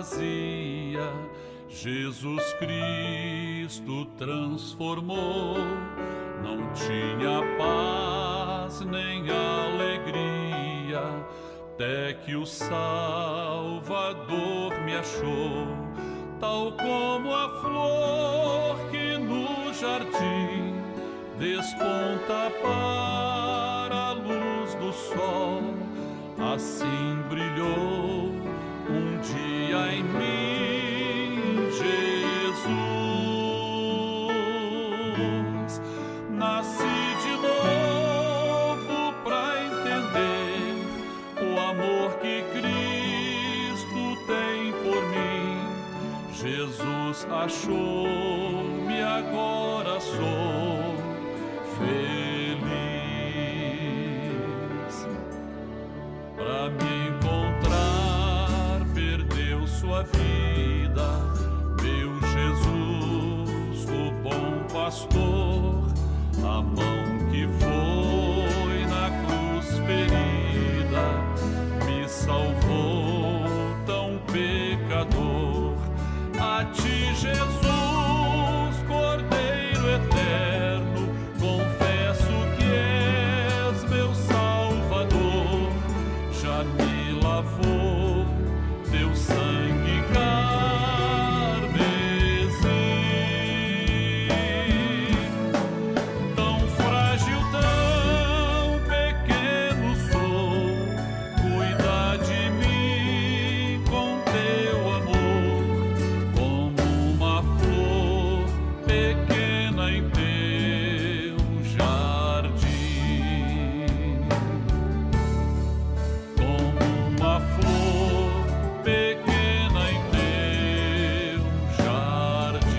vazia, Jesus Cristo transformou. Não tinha paz nem alegria, até que o Salvador me achou. Tal como a flor que no jardim desponta para a luz do sol, assim brilhou um dia em mim Jesus. Nasci de novo pra entender o amor que Cristo tem por mim. Jesus achou-me, agora sou feliz. Pra me encontrar, perdeu sua vida, meu Jesus, o bom pastor. A mão que foi na cruz ferida me salvou, tão pecador. A ti, Jesus, Cordeiro eterno, confesso que és meu Salvador. Já me lavou teu sangue carmesim. Tão frágil, tão pequeno sou, cuida de mim com teu amor, como uma flor pequena em teu jardim. Como uma flor pequena em teu jardim.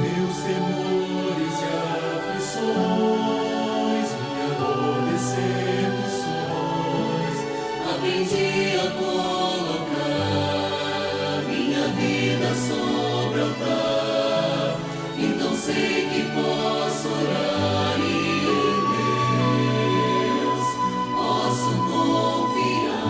Meus temores e aflições, minha dor, decepções, aprendi a colocar minha vida sobre o altar. Então sei que posso orar e em Deus posso confiar.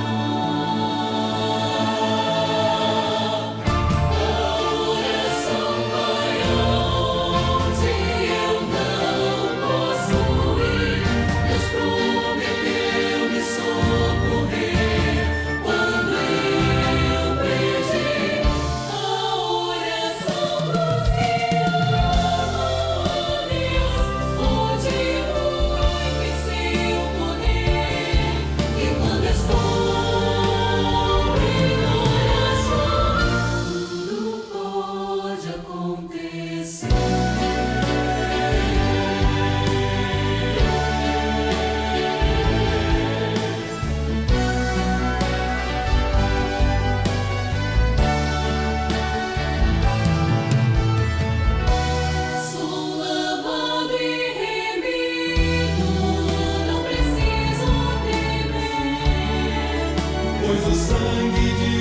Pois o sangue de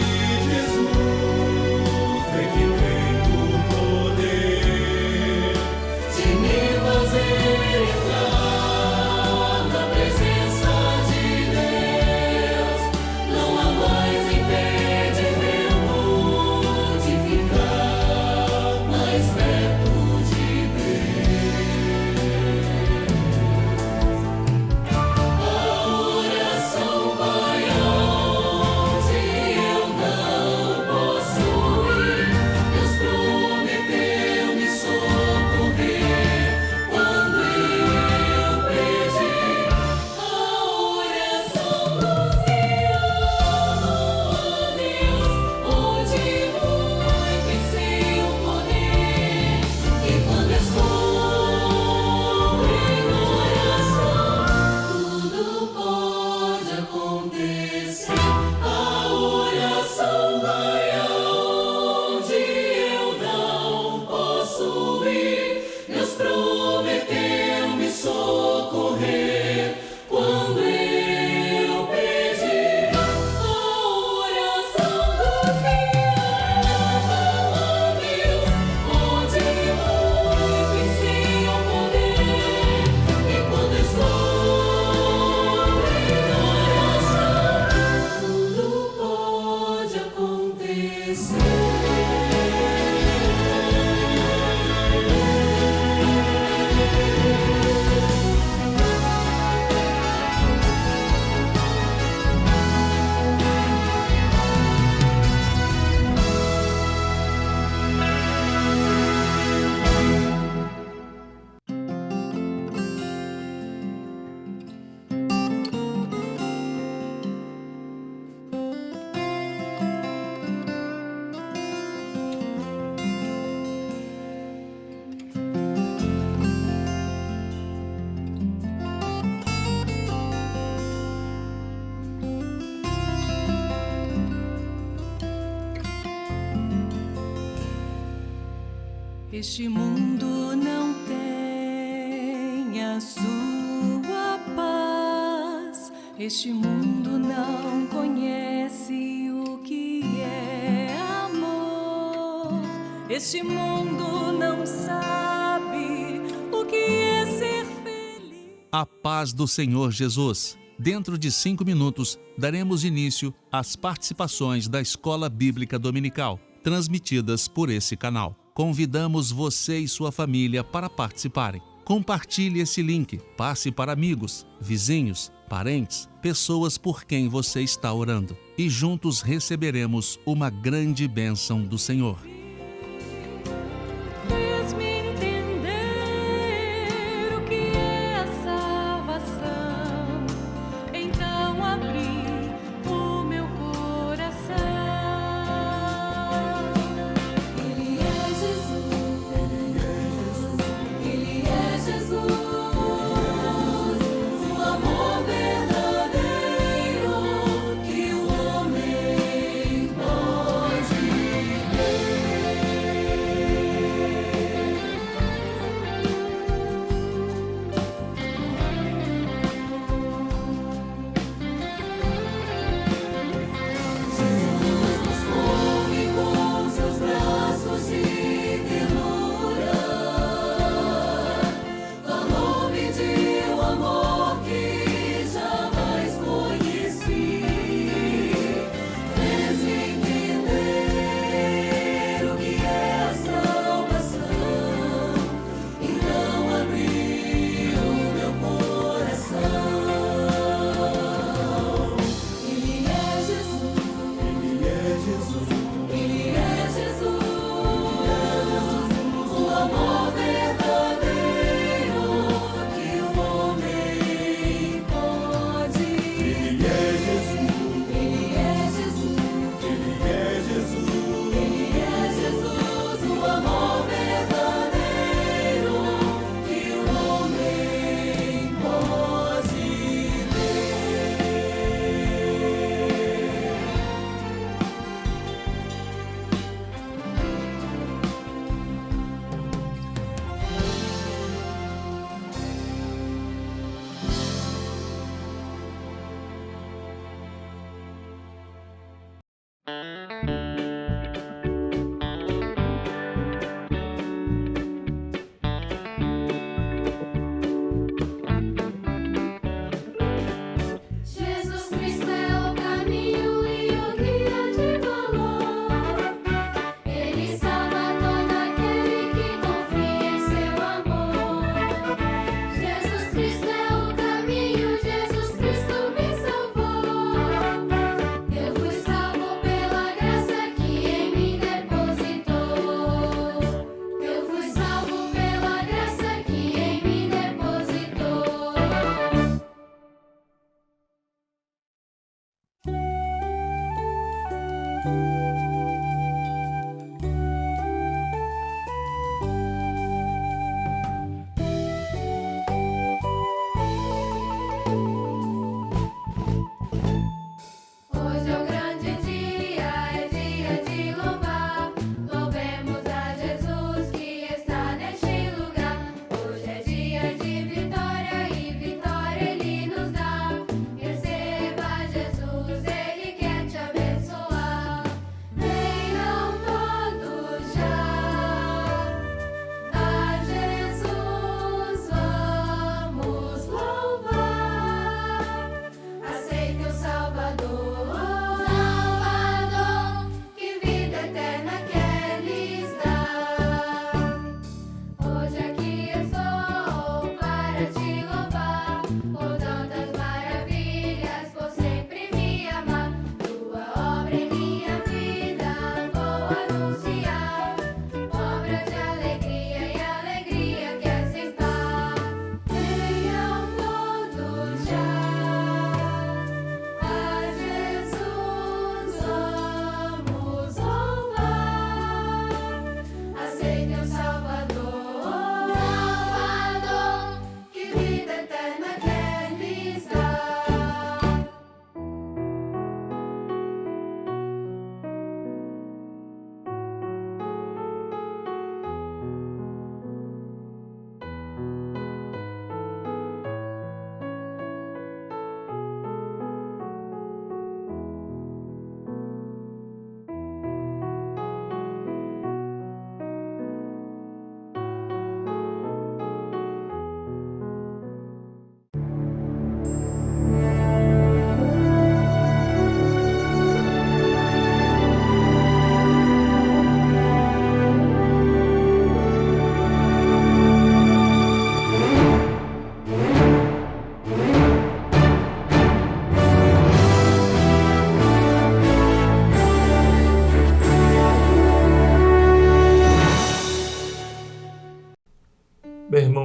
Jesus é que tem o poder. Este mundo não tem a sua paz. Este mundo não conhece o que é amor. Este mundo não sabe o que é ser feliz. A paz do Senhor Jesus. Dentro de 5 minutos, daremos início às participações da Escola Bíblica Dominical, transmitidas por esse canal. Convidamos você e sua família para participarem. Compartilhe esse link, passe para amigos, vizinhos, parentes, pessoas por quem você está orando. E juntos receberemos uma grande bênção do Senhor. Fez-me entender o que é a salvação. Então abri o meu coração. Ele é Jesus. Ele é Jesus. O amor verdadeiro que o homem pode ter.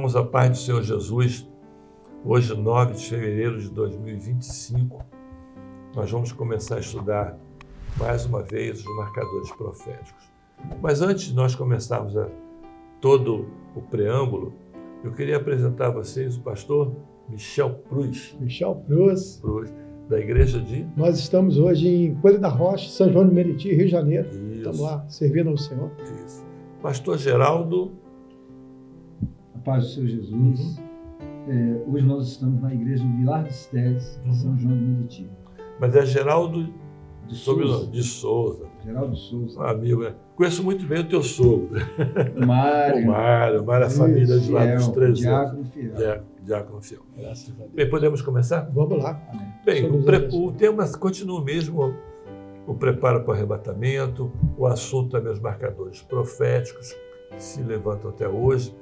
Irmãos, a paz do Senhor Jesus, hoje 9 de fevereiro de 2025, nós vamos começar a estudar mais uma vez os marcadores proféticos. Mas antes de nós começarmos todo o preâmbulo, eu queria apresentar a vocês o pastor Michel Pruz. Michel Pruz. Da igreja de... Nós estamos hoje em Coelho da Rocha, São João de Meriti, Rio de Janeiro. Isso. Estamos lá, servindo ao Senhor. Isso. Pastor Geraldo. A paz do Senhor Jesus. Hoje nós estamos na igreja do Vilar dos Teles, São João de Meriti. Mas é Geraldo de Souza. De Souza. Geraldo Souza. Um amigo, né? Conheço muito bem o teu sogro. Mário. O Mário, a família de lá dos 3 Diácono Fiel. Diácono Fiel. Graças a Deus. Bem, podemos começar? Vamos lá. Amém. Bem, o tema continua mesmo, o preparo para o arrebatamento, o assunto também os marcadores proféticos que se levantam até hoje.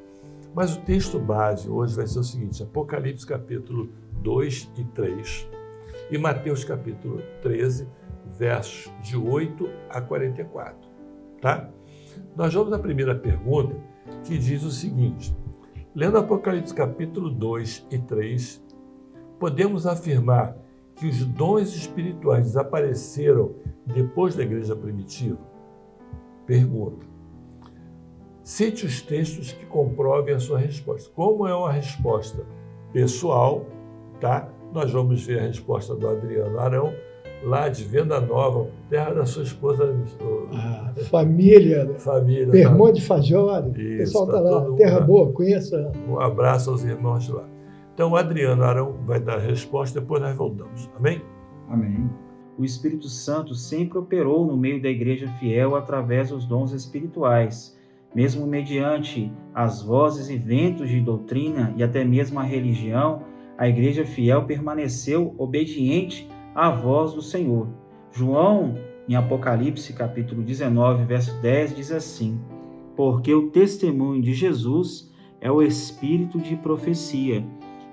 Mas o texto base hoje vai ser o seguinte, Apocalipse capítulo 2 e 3 e Mateus capítulo 13, versos de 8 a 44. Tá? Nós vamos à primeira pergunta, que diz o seguinte, lendo Apocalipse capítulo 2 e 3, podemos afirmar que os dons espirituais desapareceram depois da igreja primitiva? Pergunta. Cite os textos que comprovem a sua resposta. Como é uma resposta pessoal, tá? Nós vamos ver a resposta do Adriano Arão, lá de Venda Nova, terra da sua esposa. Família. Família. Permão de Fajora. O pessoal está lá. Terra boa, conheça. Um abraço aos irmãos de lá. Então, o Adriano Arão vai dar a resposta, depois nós voltamos. Amém? Amém. O Espírito Santo sempre operou no meio da igreja fiel através dos dons espirituais, mesmo mediante as vozes e ventos de doutrina e até mesmo a religião, a igreja fiel permaneceu obediente à voz do Senhor. João, em Apocalipse capítulo 19, verso 10, diz assim, porque o testemunho de Jesus é o espírito de profecia.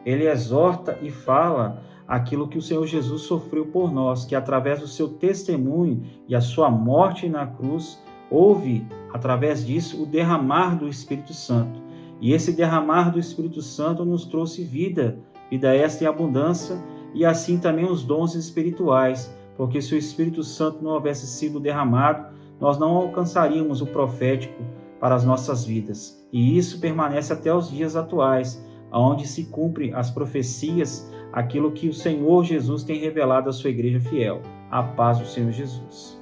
Ele exorta e fala aquilo que o Senhor Jesus sofreu por nós, que através do seu testemunho e a sua morte na cruz, houve, através disso, o derramar do Espírito Santo. E esse derramar do Espírito Santo nos trouxe vida esta em abundância, e assim também os dons espirituais, porque se o Espírito Santo não houvesse sido derramado, nós não alcançaríamos o profético para as nossas vidas. E isso permanece até os dias atuais, onde se cumpre as profecias, aquilo que o Senhor Jesus tem revelado à sua igreja fiel. A paz do Senhor Jesus.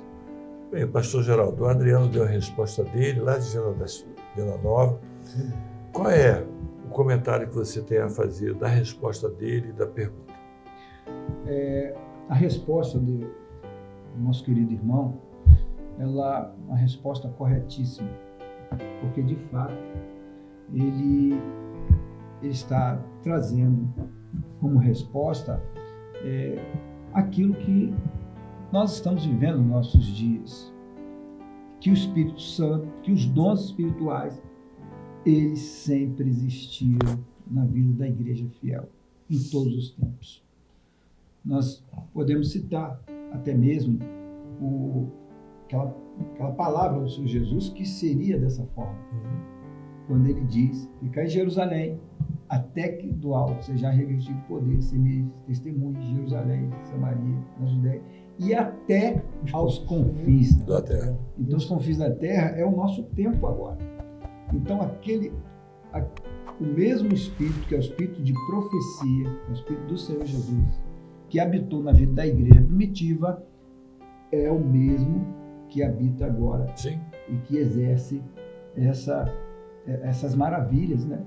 Bem, pastor Geraldo, o Adriano deu a resposta dele, lá de Venda Nova. Qual é o comentário que você tem a fazer da resposta dele e da pergunta? A resposta do nosso querido irmão, ela é uma resposta corretíssima, porque de fato ele está trazendo como resposta aquilo que nós estamos vivendo nos nossos dias, que o Espírito Santo, que os dons espirituais, eles sempre existiram na vida da igreja fiel, em todos os tempos. Nós podemos citar até mesmo aquela palavra do Senhor Jesus que seria dessa forma, quando ele diz, ficar em Jerusalém, até que do alto seja revestido poder, ser meu testemunho de Jerusalém, Samaria, na Judéia, e até aos confins da terra. Então, os confins da terra é o nosso tempo agora. Então, o mesmo Espírito, que é o Espírito de profecia, é o Espírito do Senhor Jesus, que habitou na vida da igreja primitiva, é o mesmo que habita agora. Sim. E que exerce essas maravilhas, né,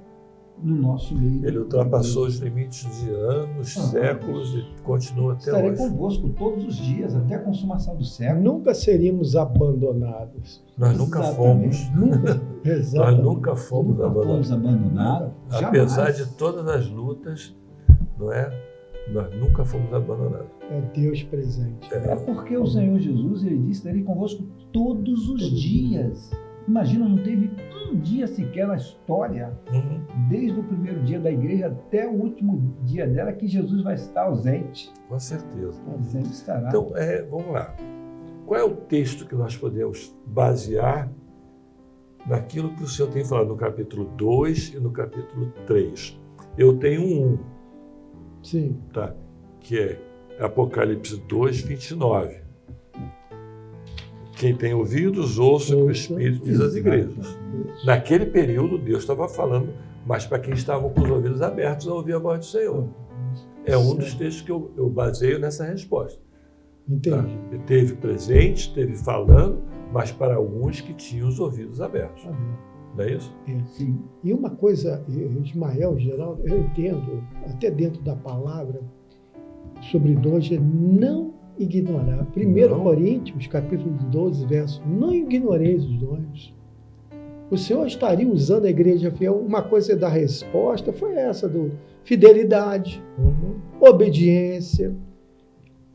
no nosso meio. Ele ultrapassou os limites de anos, séculos e continua até hoje. Estarei convosco todos os dias, até a consumação do século. Nunca seríamos abandonados. Nós nunca fomos. Nós nunca fomos abandonados. Apesar de todas as lutas, não é? Nós nunca fomos abandonados. É Deus presente. É porque o Senhor Jesus, ele disse, estarei convosco todos os dias. Imagina, não teve um dia sequer na história, desde o primeiro dia da igreja até o último dia dela, que Jesus vai estar ausente. Com certeza. Sempre estará. Então, vamos lá. Qual é o texto que nós podemos basear naquilo que o Senhor tem falado no capítulo 2 e no capítulo 3. Eu tenho um, Sim. tá? Que é Apocalipse 2, 29. Quem tem ouvidos, ouça o que o Espírito diz às igrejas. Naquele período, Deus estava falando, mas para quem estava com os ouvidos abertos a ouvir a voz do Senhor. É um dos textos que eu baseio nessa resposta. Entendi. Tá? Teve presente, teve falando, mas para alguns que tinham os ouvidos abertos. Não é isso? Sim. E uma coisa, Ismael, Geraldo, eu entendo, até dentro da palavra, sobre dons, é não ignorar. 1 Coríntios, capítulo 12, verso, não ignoreis os dons. O Senhor estaria usando a igreja fiel. Uma coisa da resposta foi essa, do fidelidade, obediência.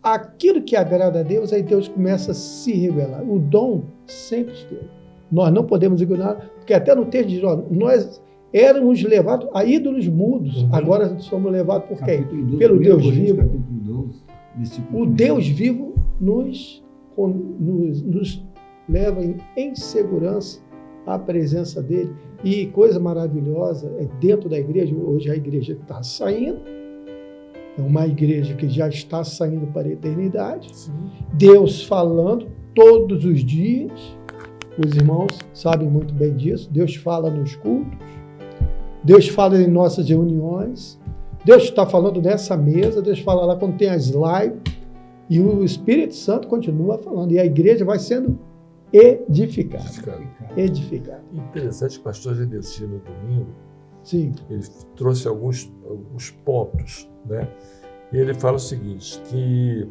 Aquilo que agrada a Deus, aí Deus começa a se revelar. O dom sempre esteve. Nós não podemos ignorar, porque até no texto diz, nós éramos levados a ídolos mudos, agora somos levados por quem? Pelo Deus vivo. Capítulo 12, o Deus vivo nos leva em segurança à presença dele. E coisa maravilhosa é dentro da igreja, hoje a igreja está saindo, é uma igreja que já está saindo para a eternidade. Sim. Deus falando todos os dias, os irmãos sabem muito bem disso, Deus fala nos cultos, Deus fala em nossas reuniões, Deus está falando nessa mesa, Deus fala lá quando tem as lives, e o Espírito Santo continua falando, e a igreja vai sendo edificada. Edificada. Interessante que o pastor Genesi no domingo, sim, ele trouxe alguns pontos, né? E ele fala o seguinte, que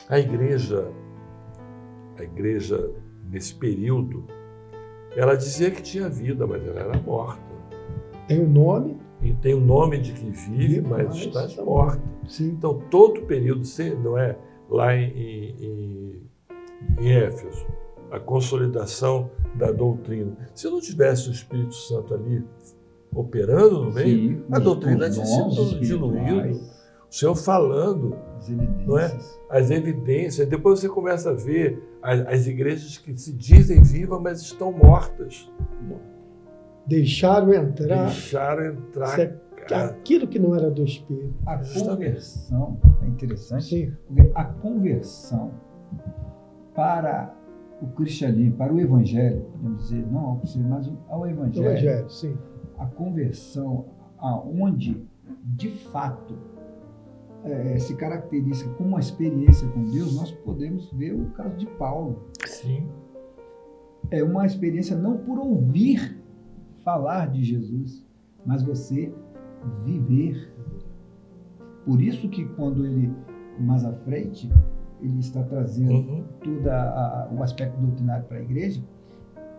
a igreja nesse período, ela dizia que tinha vida, mas ela era morta. Tem o nome. E tem o nome de que vive, mas está morta. Sim. Então, todo o período, não é lá em Éfeso, a consolidação da doutrina. Se não tivesse o Espírito Santo ali operando no meio, sim, a doutrina tinha sido diluída. O Senhor falando, não é? As evidências. Depois você começa a ver as igrejas que se dizem vivas, mas estão mortas. Deixaram entrar aquilo que não era do Espírito. A conversão é interessante. Sim. A conversão para o cristianismo, para o evangelho, vamos dizer, não ao cristianismo, mas ao evangelho. Sim. A conversão aonde, de fato, se caracteriza como uma experiência com Deus, nós podemos ver o caso de Paulo. Sim. É uma experiência não por ouvir falar de Jesus, mas você viver. Por isso que quando ele, mais à frente, ele está trazendo todo o aspecto doutrinário para a igreja,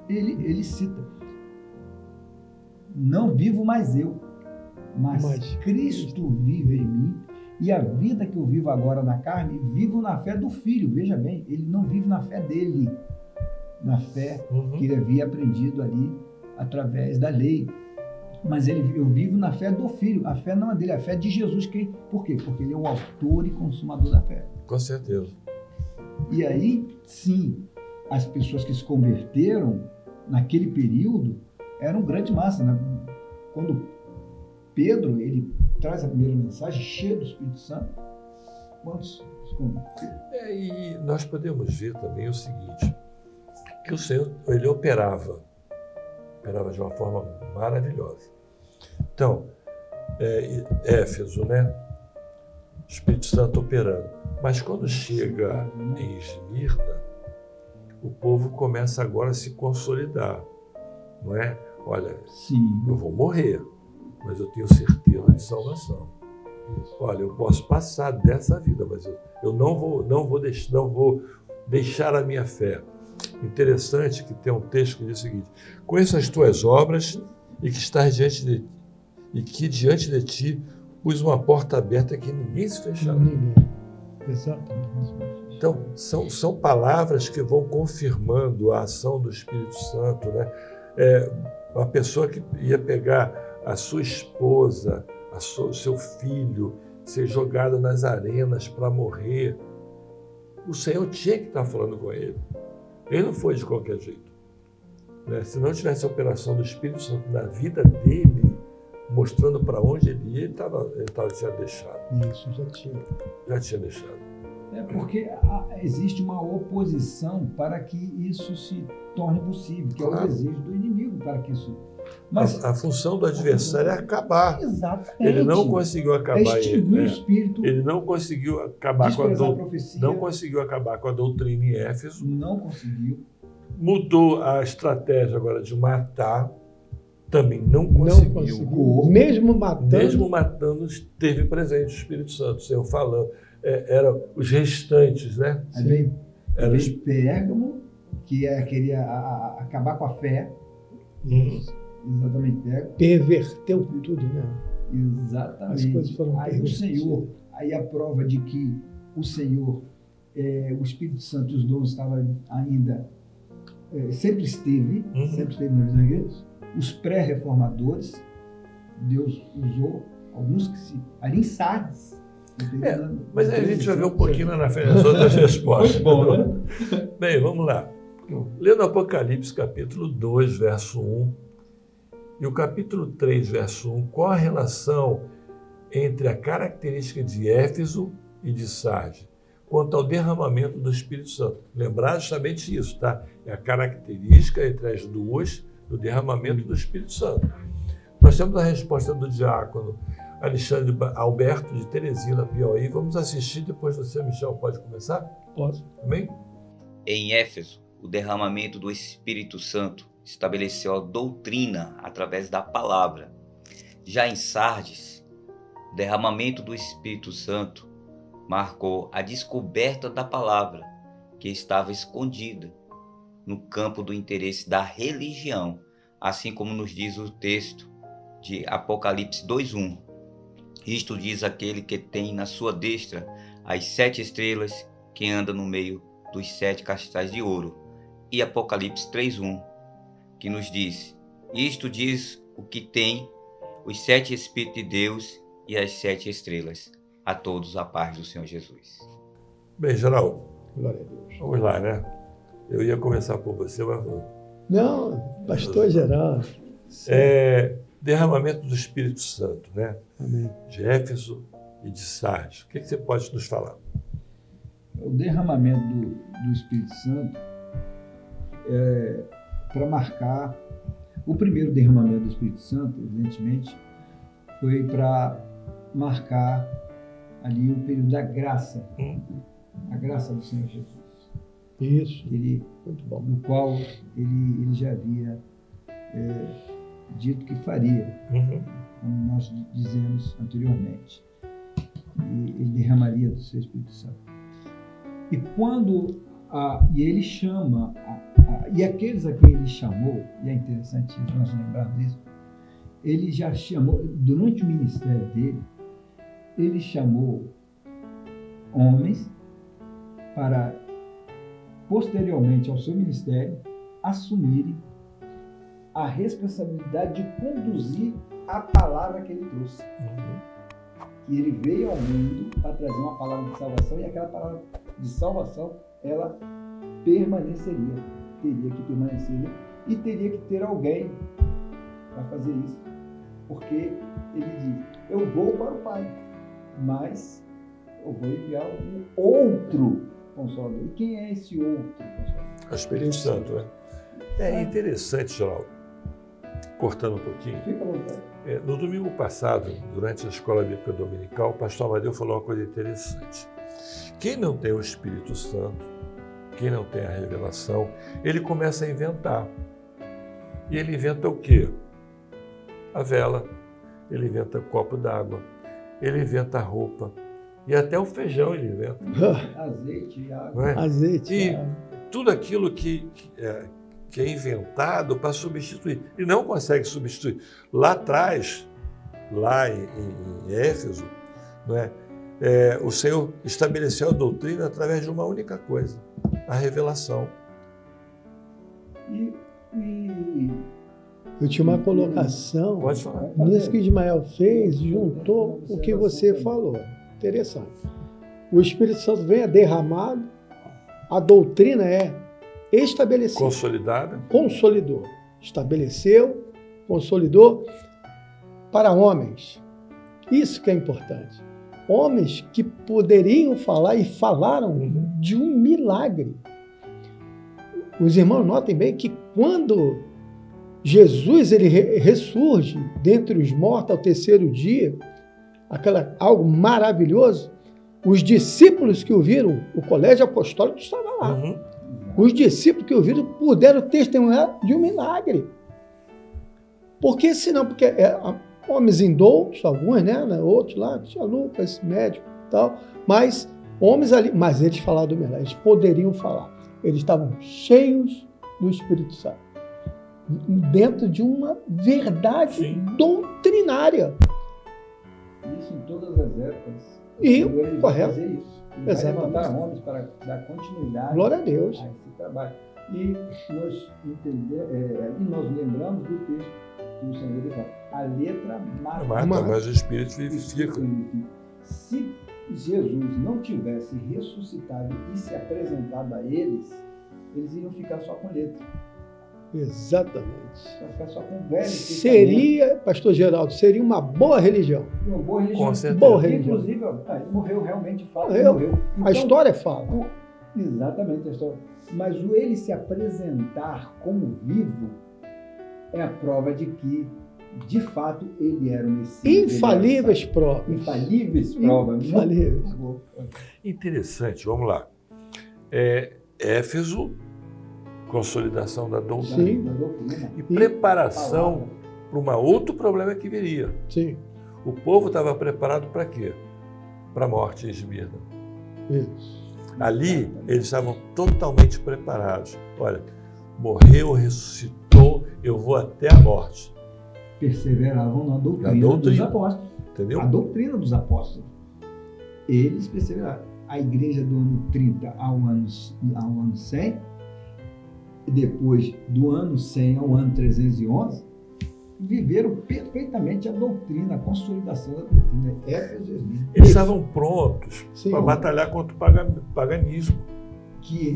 ele cita, não vivo mais eu, mas Cristo vive em mim, e a vida que eu vivo agora na carne, vivo na fé do Filho. Veja bem, ele não vive na fé dele, na fé que ele havia aprendido ali através da lei. Mas eu vivo na fé do Filho. A fé não é dele, a fé é de Jesus. Por quê? Porque ele é o autor e consumador da fé. Com certeza. E aí, sim, as pessoas que se converteram naquele período eram grande massa, né? Quando Pedro, ele traz a primeira mensagem cheia do Espírito Santo, quantos se converteram? E nós podemos ver também o seguinte, que o Senhor, ele operava de uma forma maravilhosa. Então, Éfeso, né? Espírito Santo operando. Mas quando chega em Esmirna, o povo começa agora a se consolidar, não é? Olha, sim, eu vou morrer, mas eu tenho certeza de salvação. Olha, eu posso passar dessa vida, mas eu não vou deixar a minha fé. Interessante que tem um texto que diz o seguinte: conheço as tuas obras e que diante de ti pus uma porta aberta que ninguém se fechará. Exatamente. Então, são palavras que vão confirmando a ação do Espírito Santo, né? Uma pessoa que ia pegar a sua esposa, seu filho, ser jogado nas arenas para morrer, o Senhor tinha que estar falando com ele. Ele não foi de qualquer jeito. né? Se não tivesse a operação do Espírito Santo na vida dele, mostrando para onde ele ia, ele tinha deixado. Isso, já tinha. Já tinha deixado. É porque existe uma oposição para que isso se torne possível, que é o Claro. desejo do inimigo para que isso... A função do adversário é acabar. Exatamente. Ele não conseguiu acabar. extinguir o espírito, Ele não conseguiu acabar com a desprezar a doutrina. profecia. Não conseguiu acabar com a doutrina em Éfeso. Não conseguiu. Mudou a estratégia agora de matar. Também não Não conseguiu. conseguiu. Mesmo matando. Mesmo matando, teve presente o Espírito Santo, o Senhor falando. Eram os restantes, né? Aí veio, Era os... veio Pérgamo, que queria acabar com a fé. Exatamente, Pérgamo. Perverteu tudo, né? Exatamente. As coisas foram Aí o pervertidas. Senhor, aí a prova de que o Senhor, o Espírito Santo e os dons estavam ainda, sempre esteve na vida da igreja. Os pré-reformadores, Deus usou alguns que ali em Sardes. Mas aí a gente vai ver um pouquinho lá na frente as outras respostas. Muito bom, né? Bem, vamos lá. Lendo Apocalipse capítulo 2, verso 1, e o capítulo 3, verso 1, qual a relação entre a característica de Éfeso e de Sardes quanto ao derramamento do Espírito Santo? Lembrar justamente isso, tá? É a característica entre as duas do derramamento do Espírito Santo. Nós temos a resposta do diácono Alexandre Alberto de Teresina, Piauí. Vamos assistir, depois você, Michel, pode começar? Posso. Amém? Em Éfeso, o derramamento do Espírito Santo estabeleceu a doutrina através da palavra. Já em Sardes, o derramamento do Espírito Santo marcou a descoberta da palavra, que estava escondida no campo do interesse da religião, assim como nos diz o texto de Apocalipse 2:1. Isto diz aquele que tem na sua destra as 7 estrelas, que anda no meio dos 7 cristais de ouro. E Apocalipse 3:1, que nos diz: isto diz o que tem os 7 Espíritos de Deus e as 7 estrelas. A todos a paz do Senhor Jesus. Bem, Geraldo, Glória a Deus. vamos lá, né? Eu ia começar por você, mas... Não, pastor Geraldo. Derramamento do Espírito Santo, né? Amém. De Éfeso e de Sardes. O que você pode nos falar? O derramamento do Espírito Santo para marcar o primeiro derramamento do Espírito Santo, evidentemente, foi para marcar ali o período da graça, a graça do Senhor Jesus. Isso. Muito bom. No qual ele já havia dito que faria, como nós dizemos anteriormente. E ele derramaria do seu Espírito Santo. E quando ele chama, e aqueles a quem ele chamou, e é interessante nós lembrarmos disso, ele já chamou, durante o ministério dele, ele chamou homens para, posteriormente ao seu ministério, assumirem a responsabilidade de conduzir a palavra que ele trouxe. Que ele veio ao mundo para trazer uma palavra de salvação, e aquela palavra de salvação, ela permaneceria, teria que permanecer, e teria que ter alguém para fazer isso. Porque ele diz: eu vou para o Pai, mas eu vou enviar um outro Consolador. E quem é esse outro Consolador? O Espírito Santo, né? É interessante, Geraldo, cortando um pouquinho. Fica à vontade. No domingo passado, durante a Escola Bíblica Dominical, o pastor Amadeu falou uma coisa interessante. Quem não tem o Espírito Santo, quem não tem a revelação, ele começa a inventar. E ele inventa o quê? A vela, ele inventa o copo d'água, ele inventa a roupa, e até o feijão ele inventa. Azeite e água. Não é? Azeite. E tudo aquilo que é inventado para substituir, e não consegue substituir. Lá atrás, lá em Éfeso, não é? O Senhor estabeleceu a doutrina através de uma única coisa, a revelação. Eu tinha uma colocação. Pode falar. Nisso que Ismael fez, juntou o que você falou. Interessante. O Espírito Santo vem, é derramado, a doutrina é estabelecido. Consolidada. Consolidou. Estabeleceu, consolidou para homens. Isso que é importante. Homens que poderiam falar e falaram de um milagre. Os irmãos notem bem que quando Jesus ele ressurge dentre os mortos ao terceiro dia, algo maravilhoso, os discípulos que o viram, o colégio apostólico estava lá. Os discípulos que o viram puderam testemunhar de um milagre. Por que senão? Porque homens indoutos, alguns, né? Outros lá, tinha Lucas, médico e tal, mas homens ali, mas eles falaram do milagre, eles poderiam falar. Eles estavam cheios do Espírito Santo, dentro de uma verdade doutrinária. Isso em todas as épocas. E, ele vai fazer isso. Ele vai levantar homens para dar continuidade Glória a Deus. a esse trabalho. E nós lembramos do texto que o Senhor fala. A letra mata, mas o Espírito vivifica. Se Jesus não tivesse ressuscitado e se apresentado a eles, eles iriam ficar só com letra. Exatamente. Vai ficar só com velho. Seria, pastor Geraldo, seria uma boa religião. Uma boa religião. Com certeza. Boa religião. Inclusive, ele morreu realmente, morreu. Então, A história fala. Exatamente a história. Mas ele se apresentar como vivo é a prova de que, de fato, ele era o Messias. Infalíveis provas. Infalíveis provas. Infalíveis. Interessante, vamos lá. Éfeso, consolidação da doutrina. Sim. E preparação para um outro problema que viria. Sim. O povo estava preparado para quê? Para a morte em Esmirna. Isso. Ali, eles estavam totalmente preparados. Olha, morreu, ressuscitou, eu vou até a morte. Perseveravam na doutrina dos apóstolos. Entendeu? A doutrina dos apóstolos. Eles perseveraram. A igreja do ano 30 ao ano 100, e depois do ano 100 ao ano 311, viveram perfeitamente a doutrina, a consolidação da doutrina. Eles estavam prontos para batalhar contra o paganismo. Que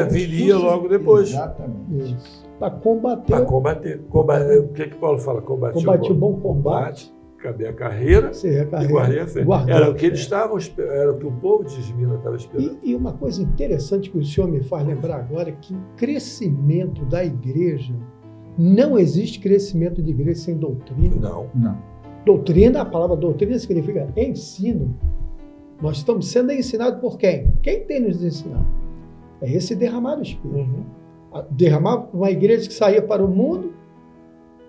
viria logo depois. Exatamente. Para combater. O que Paulo fala? Combate o bom combate. Acabei a carreira e guardei a fé. Era o que eles estavam esperando, era o que o povo de Esmirna estava esperando. E uma coisa interessante que o senhor me faz lembrar agora é que o crescimento da igreja, não existe crescimento de igreja sem doutrina. Não. Doutrina, a palavra doutrina significa ensino. Nós estamos sendo ensinados por quem? Quem tem nos ensinado? É esse derramar do Espírito. Derramar uma igreja que saía para o mundo,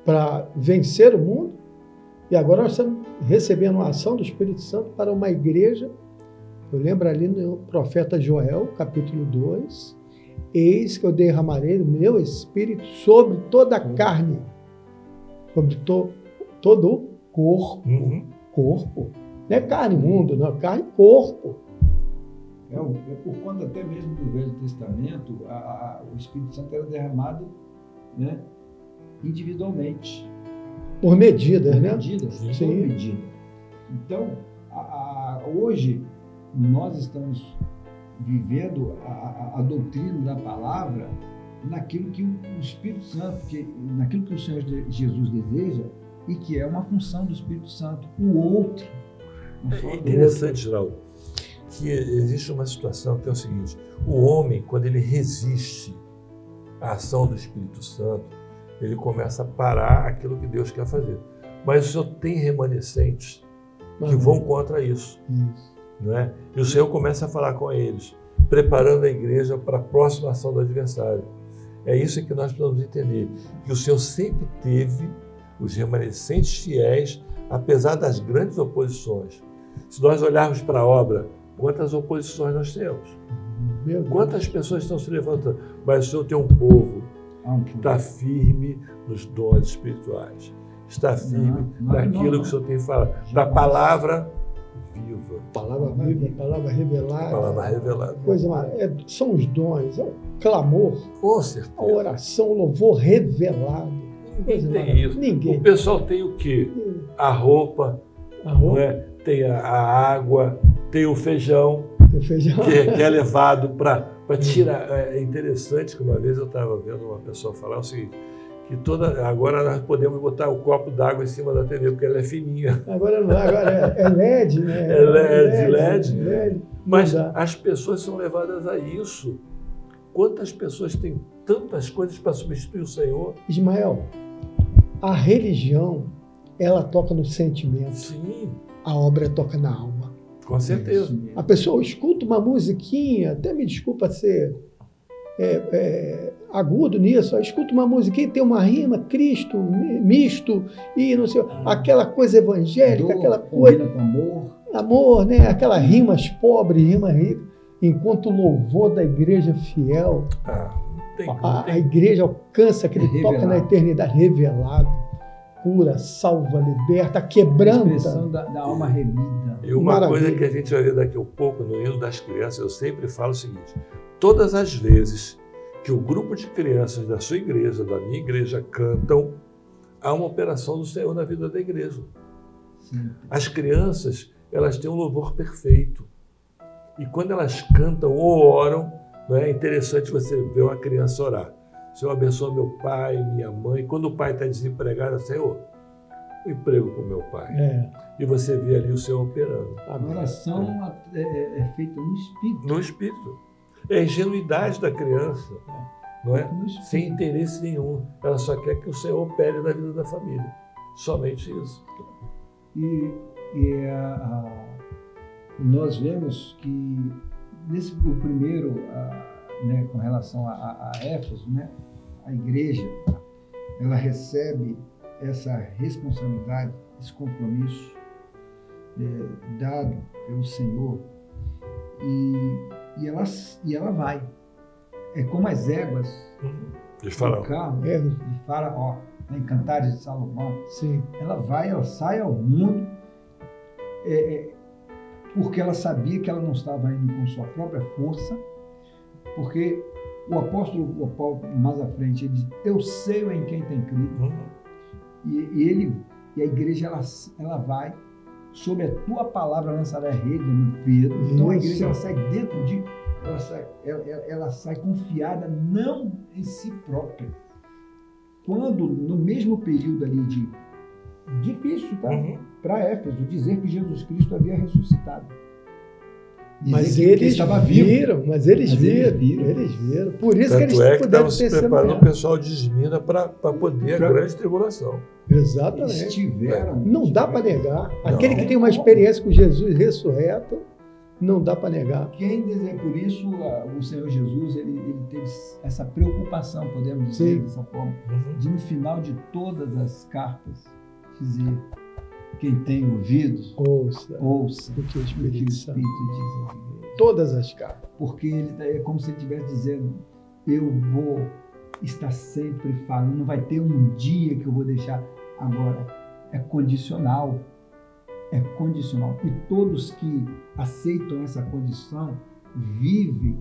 para vencer o mundo, e agora nós estamos recebendo a ação do Espírito Santo para uma igreja. Eu lembro ali no profeta Joel, capítulo 2, eis que eu derramarei o meu Espírito sobre toda a carne, sobre todo o corpo. Corpo. Não é carne mundo, não é carne corpo. É por conta até mesmo do Velho Testamento, o Espírito Santo era derramado, né, individualmente. Por medidas, né? Por medida. Então, hoje, nós estamos vivendo a doutrina da palavra naquilo que o Espírito Santo, naquilo que o Senhor Jesus deseja e que é uma função do Espírito Santo. O outro. É interessante, Geraldo, que existe uma situação que é o seguinte: o homem, quando ele resiste à ação do Espírito Santo, ele começa a parar aquilo que Deus quer fazer. Mas o Senhor tem remanescentes que vão contra isso. Não é? E o Senhor começa a falar com eles, preparando a igreja para a próxima ação do adversário. É isso que nós precisamos entender, que o Senhor sempre teve os remanescentes fiéis, apesar das grandes oposições. Se nós olharmos para a obra, quantas oposições nós temos? Quantas pessoas estão se levantando? Mas o Senhor tem um povo que está firme nos dons espirituais. Está firme naquilo que o Senhor tem falado. Da palavra viva. Palavra viva, palavra revelada. Palavra revelada. São os dons, é o clamor. Com certeza. A oração, o louvor revelado. Ninguém tem isso. Ninguém. O pessoal tem o quê? A roupa, não é? Tem a água, tem o feijão, O feijão. que é levado para tirar. É interessante que uma vez eu estava vendo uma pessoa falar o seguinte, que agora nós podemos botar o copo d'água em cima da TV, porque ela é fininha. Agora não, agora é LED, né? É LED. Mas Não dá. as pessoas são levadas a isso. Quantas pessoas têm tantas coisas para substituir o Senhor? Ismael, a religião, ela toca no sentimento, Sim, a obra toca na alma. com certeza. Isso mesmo. A pessoa escuta uma musiquinha, até me desculpa ser agudo nisso, escuta uma musiquinha e tem uma rima, Cristo, misto, e não sei, aquela coisa evangélica, Dor, aquela coisa, combina com amor. amor, né? Aquelas rimas pobres, rimas ricas, enquanto o louvor da igreja fiel, a igreja alcança aquele Revelado. toca na eternidade, revelado, cura, salva, liberta, A quebranta. expressão da alma remida. E uma Maravilha. coisa que a gente vai ver daqui a pouco no hino das crianças, eu sempre falo o seguinte: todas as vezes que o grupo de crianças da sua igreja, da minha igreja, cantam, há uma operação do Senhor na vida da igreja. Sim. As crianças, elas têm um louvor perfeito. E quando elas cantam ou oram, não é interessante você ver uma criança orar. Senhor, abençoa meu pai, minha mãe. Quando o pai está desempregado, Senhor, o emprego para o meu pai. E você vê ali o Senhor operando. A oração é feita no Espírito. No Espírito. É a ingenuidade da criança, não é? No Espírito. Sem interesse nenhum. Ela só quer que o Senhor opere na vida da família. Somente isso. Nós vemos que o primeiro, né, com relação a Éfeso, né, a igreja, ela recebe essa responsabilidade, esse compromisso dado pelo Senhor e ela vai. É como as éguas Deixa eu falar. do carro de Faraó, né, em Cantares de Salomão. Sim. Ela sai ao mundo porque ela sabia que ela não estava indo com sua própria força, porque o apóstolo Paulo, mais à frente, ele diz: eu sei em quem tem crido. E a igreja, ela vai, sob a tua palavra lançará a rede no Pedro. Então a igreja, ela sai dentro de... Ela sai confiada não em si própria. Quando, no mesmo período ali difícil, tá? Para Éfeso, dizer que Jesus Cristo havia ressuscitado. Dizer Mas que eles estava viram, vivo. mas eles viram. Por isso que eles Tanto é que puderam estavam se preparando o testemunhar. pessoal de Esmina para poder a grande tribulação. Exatamente. Estiveram. Não dá para negar. Não. Aquele que tem uma experiência com Jesus ressurreto, não dá para negar. Quem dizer por isso, o Senhor Jesus, ele teve essa preocupação, podemos dizer Sim. dessa forma, de no final de todas as cartas dizer: quem tem ouvidos, Ouça ouça o que o o que o Espírito Santo Espírito diz às igrejas. todas as cartas. Porque é como se ele estivesse dizendo: eu vou estar sempre falando, não vai ter um dia que eu vou deixar. Agora, é condicional. É condicional. E todos que aceitam essa condição vivem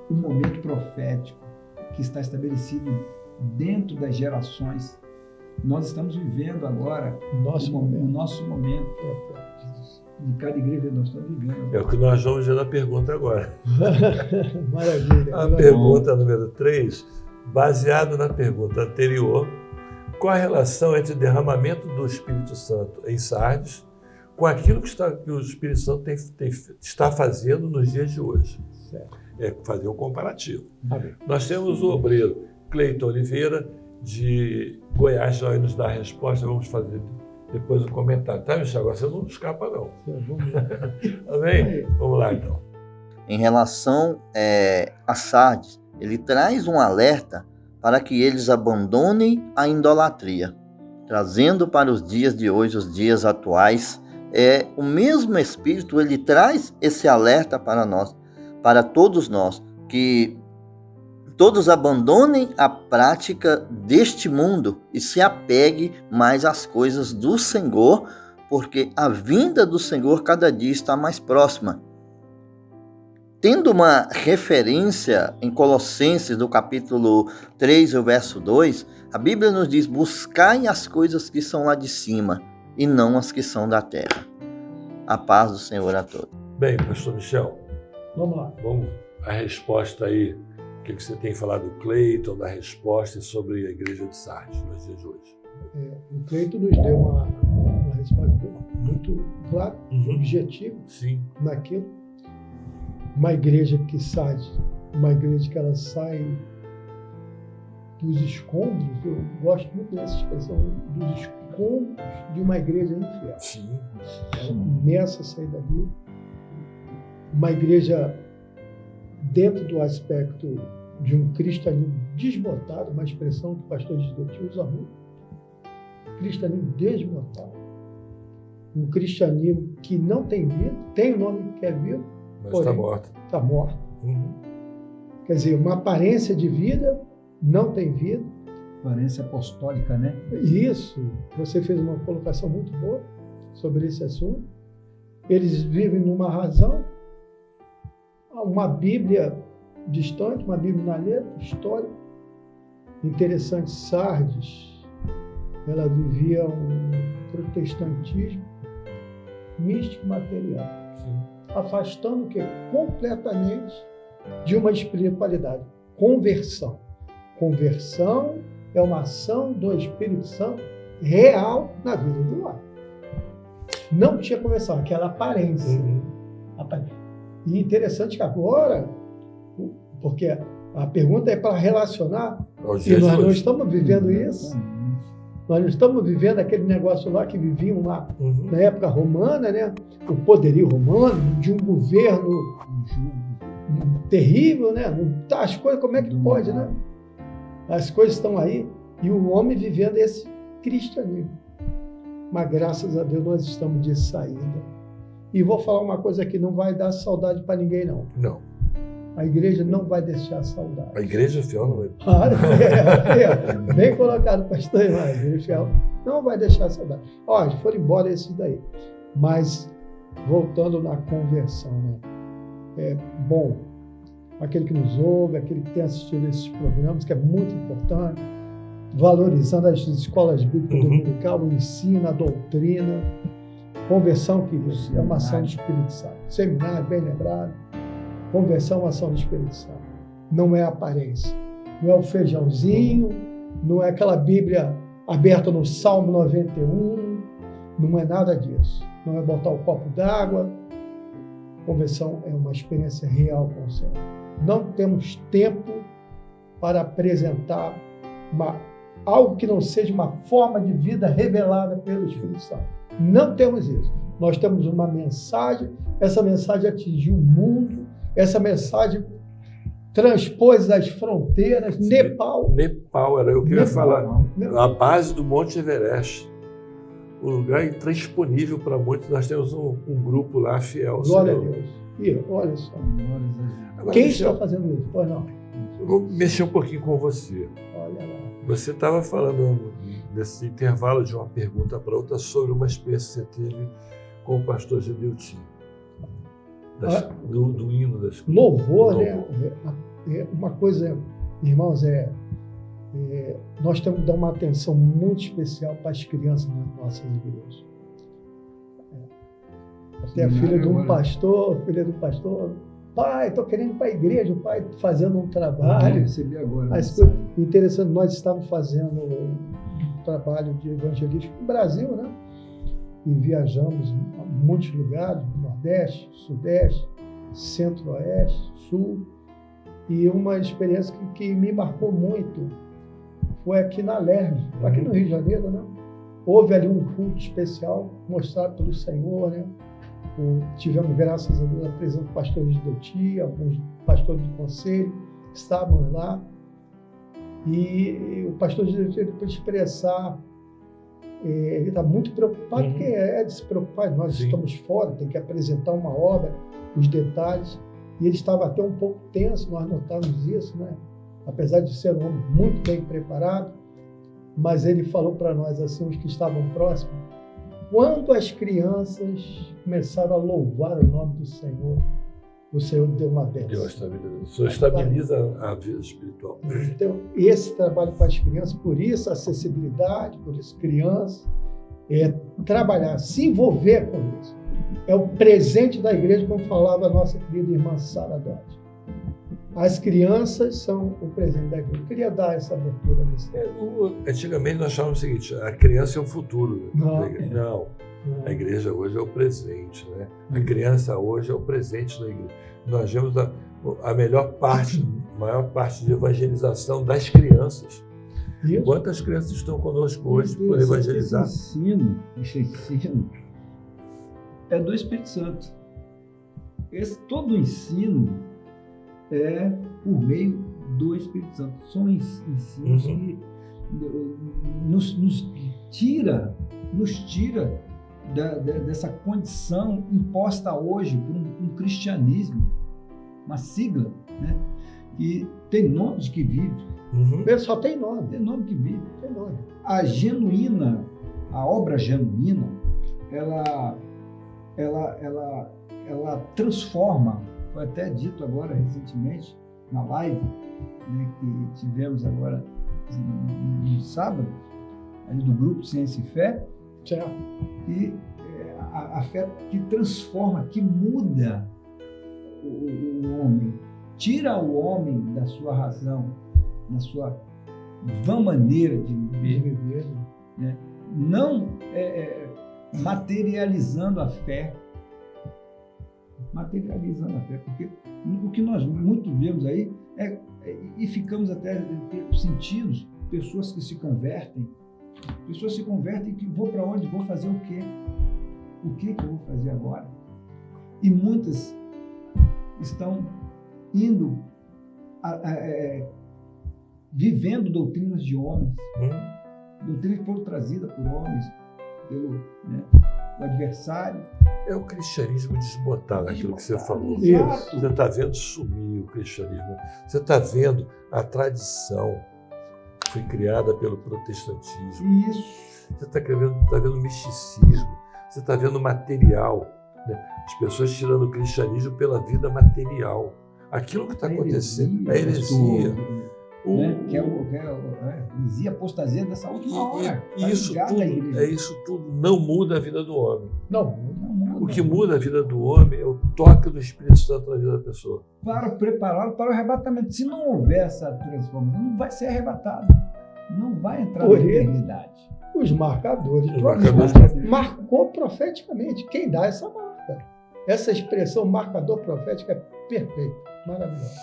um momento profético que está estabelecido dentro das gerações. Nós estamos vivendo agora o nosso momento de cada igreja que nós estamos vivendo. É o que nós vamos ver na pergunta agora. Maravilha. A pergunta número 3, baseado na pergunta anterior, qual a relação entre o derramamento do Espírito Santo em Sardes com aquilo que o Espírito Santo está fazendo nos dias de hoje? Certo. É fazer um comparativo. Amém. Nós temos o obreiro Cleiton Oliveira, de Goiás, vai nos dar a resposta. Vamos fazer depois um comentário. Tá, Michel? Agora você não escapa, não. Amém? Vamos lá, então. Em relação a Sardes, ele traz um alerta para que eles abandonem a idolatria, trazendo para os dias de hoje, os dias atuais. O mesmo Espírito, ele traz esse alerta para nós, para todos nós, que todos abandonem a prática deste mundo e se apeguem mais às coisas do Senhor, porque a vinda do Senhor cada dia está mais próxima. Tendo uma referência em Colossenses, do capítulo 3, o verso 2, a Bíblia nos diz: buscai as coisas que são lá de cima e não as que são da terra. A paz do Senhor a todos. Bem, pastor Michel, Vamos lá. Vamos a resposta aí. O que você tem falado, Cleiton, da resposta sobre a igreja de Sardes nos dias de hoje? O Cleiton nos deu uma resposta muito clara, objetiva, Sim. naquilo. Uma igreja que sai, uma igreja que ela sai dos escombros, eu gosto muito dessa expressão, dos escombros de uma igreja infiel. Sim. Ela começa a sair dali. Uma igreja dentro do aspecto de um cristianismo desbotado, uma expressão que o pastor Gideuti usa muito. Cristianismo desbotado. Um cristianismo que não tem vida, tem o nome que é vivo, Mas porém, está morto. está morto. Quer dizer, uma aparência de vida, não tem vida. Aparência apostólica, né? Isso, você fez uma colocação muito boa sobre esse assunto. Eles vivem numa razão, uma Bíblia distante, uma Bíblia na letra, histórica. Interessante, Sardes, ela vivia um protestantismo místico material, afastando o quê? Completamente de uma espiritualidade. Conversão. Conversão é uma ação do Espírito Santo real na vida do homem. Não tinha conversão, aquela aparência. E interessante que agora, porque a pergunta é para relacionar, e nós não estamos vivendo isso. Nós não estamos vivendo aquele negócio lá que viviam lá na época romana, né? O poderio romano, de um governo terrível, né? As coisas, como é que pode, né? As coisas estão aí e o homem vivendo esse cristianismo. Mas graças a Deus nós estamos de saída. E vou falar uma coisa que não vai dar saudade para ninguém, não. Não. A igreja não vai deixar saudade. A igreja fiel não vai. Bem colocado, pastor Ivan. A igreja fiel não vai deixar saudade. Ó, foram embora esses daí. Mas, voltando na conversão, né? É bom, aquele que nos ouve, aquele que tem assistido esses programas, que é muito importante, valorizando as escolas bíblicas dominical, o ensino, a doutrina, conversão, queridos, é uma ação do Espírito Santo. Seminário, bem lembrado. Conversão é uma ação do Espírito Santo. Não é aparência. Não é o feijãozinho, não é aquela Bíblia aberta no Salmo 91, não é nada disso. Não é botar o copo d'água. Conversão é uma experiência real com o Senhor. Não temos tempo para apresentar algo que não seja uma forma de vida revelada pelo Espírito Santo. Não temos isso. Nós temos uma mensagem, essa mensagem atingiu o mundo, essa mensagem transpôs as fronteiras. Nepal era o que eu ia falar. A base do Monte Everest. Um lugar intransponível para muitos. Nós temos um grupo lá fiel. Glória a Deus. E olha só. Agora, quem está fazendo isso? Pois não. Eu vou mexer um pouquinho com você. Olha lá. Você estava falando nesse intervalo de uma pergunta para outra sobre uma experiência que você teve com o pastor Gideuti. Do hino das coisas. Louvor, né? Uma coisa, irmãos, nós temos que dar uma atenção muito especial para as crianças nas nossas igrejas. Até a filha de um pastor, pai, estou querendo ir para a igreja, o pai fazendo um trabalho. Recebi agora. Interessante, nós estávamos fazendo um trabalho de evangelismo no Brasil, né? E viajamos a muitos lugares, Nordeste, Sudeste, Centro-Oeste, Sul. E uma experiência que me marcou muito foi aqui na Lerge, aqui no Rio de Janeiro, né? Houve ali um culto especial mostrado pelo Senhor, né? Tivemos, graças a Deus, a presença do pastor Gideuti, alguns pastores do conselho estavam lá. E o pastor Gideuti, depois de expressar, ele está muito preocupado, porque é de se preocupar, nós estamos fora, tem que apresentar uma obra, os detalhes. E ele estava até um pouco tenso, nós notamos isso, né? Apesar de ser um homem muito bem preparado, mas ele falou para nós, assim, os que estavam próximos, quando as crianças começaram a louvar o nome do Senhor, o Senhor deu uma bênção. O Senhor estabiliza a vida espiritual. Então, esse trabalho com as crianças, por isso a acessibilidade, por isso crianças, trabalhar, se envolver com isso. é o presente da igreja, como falava a nossa querida irmã Sara Dodge. As crianças são o presente da igreja. Eu queria dar essa abertura nesse tempo. Antigamente nós chamávamos o seguinte: a criança é o futuro. Não. Da igreja. Não. A igreja hoje é o presente, né? A criança hoje é o presente da igreja. Nós vemos a maior parte de evangelização das crianças. Isso. Quantas crianças estão conosco hoje por evangelizar? Esse ensino é do Espírito Santo. Todo o ensino é por meio do Espírito Santo. São ensinos que nos tira dessa condição imposta hoje por um cristianismo, uma sigla, né? Que tem nome de que vive. Ele só tem nome. Tem nome que vive. Tem nome. A obra genuína, ela transforma. Foi até dito agora recentemente na live, né, que tivemos agora no sábado, ali do grupo Ciência e Fé, Certo. que a fé que transforma, que muda o homem, tira o homem da sua razão, da sua vã maneira de viver, né? Não materializando a fé, porque o que nós muito vemos aí e ficamos até sentidos, pessoas que se convertem que vou para onde? Vou fazer o quê? O que eu vou fazer agora? E muitas estão indo vivendo doutrinas de homens, doutrinas que foram trazidas por homens, pelo o adversário. É o cristianismo desbotado, aquilo que você falou. Exato. Você está vendo sumir o cristianismo. Você está vendo a tradição que foi criada pelo protestantismo. Isso. Você está vendo misticismo. Você está vendo material, né? As pessoas tirando o cristianismo pela vida material. Aquilo que está acontecendo, a heresia. Que é a heresia, apostasia dessa última hora. Isso tudo não muda a vida do homem. Não muda. O que muda a vida do homem é o toque do Espírito Santo na vida da pessoa. Para prepará-lo para o arrebatamento. Se não houver essa transformação, não vai ser arrebatado. Não vai entrar na eternidade. Os marcadores. Marcou profeticamente. Quem dá essa marca? Essa expressão marcador profético é perfeita, maravilhosa.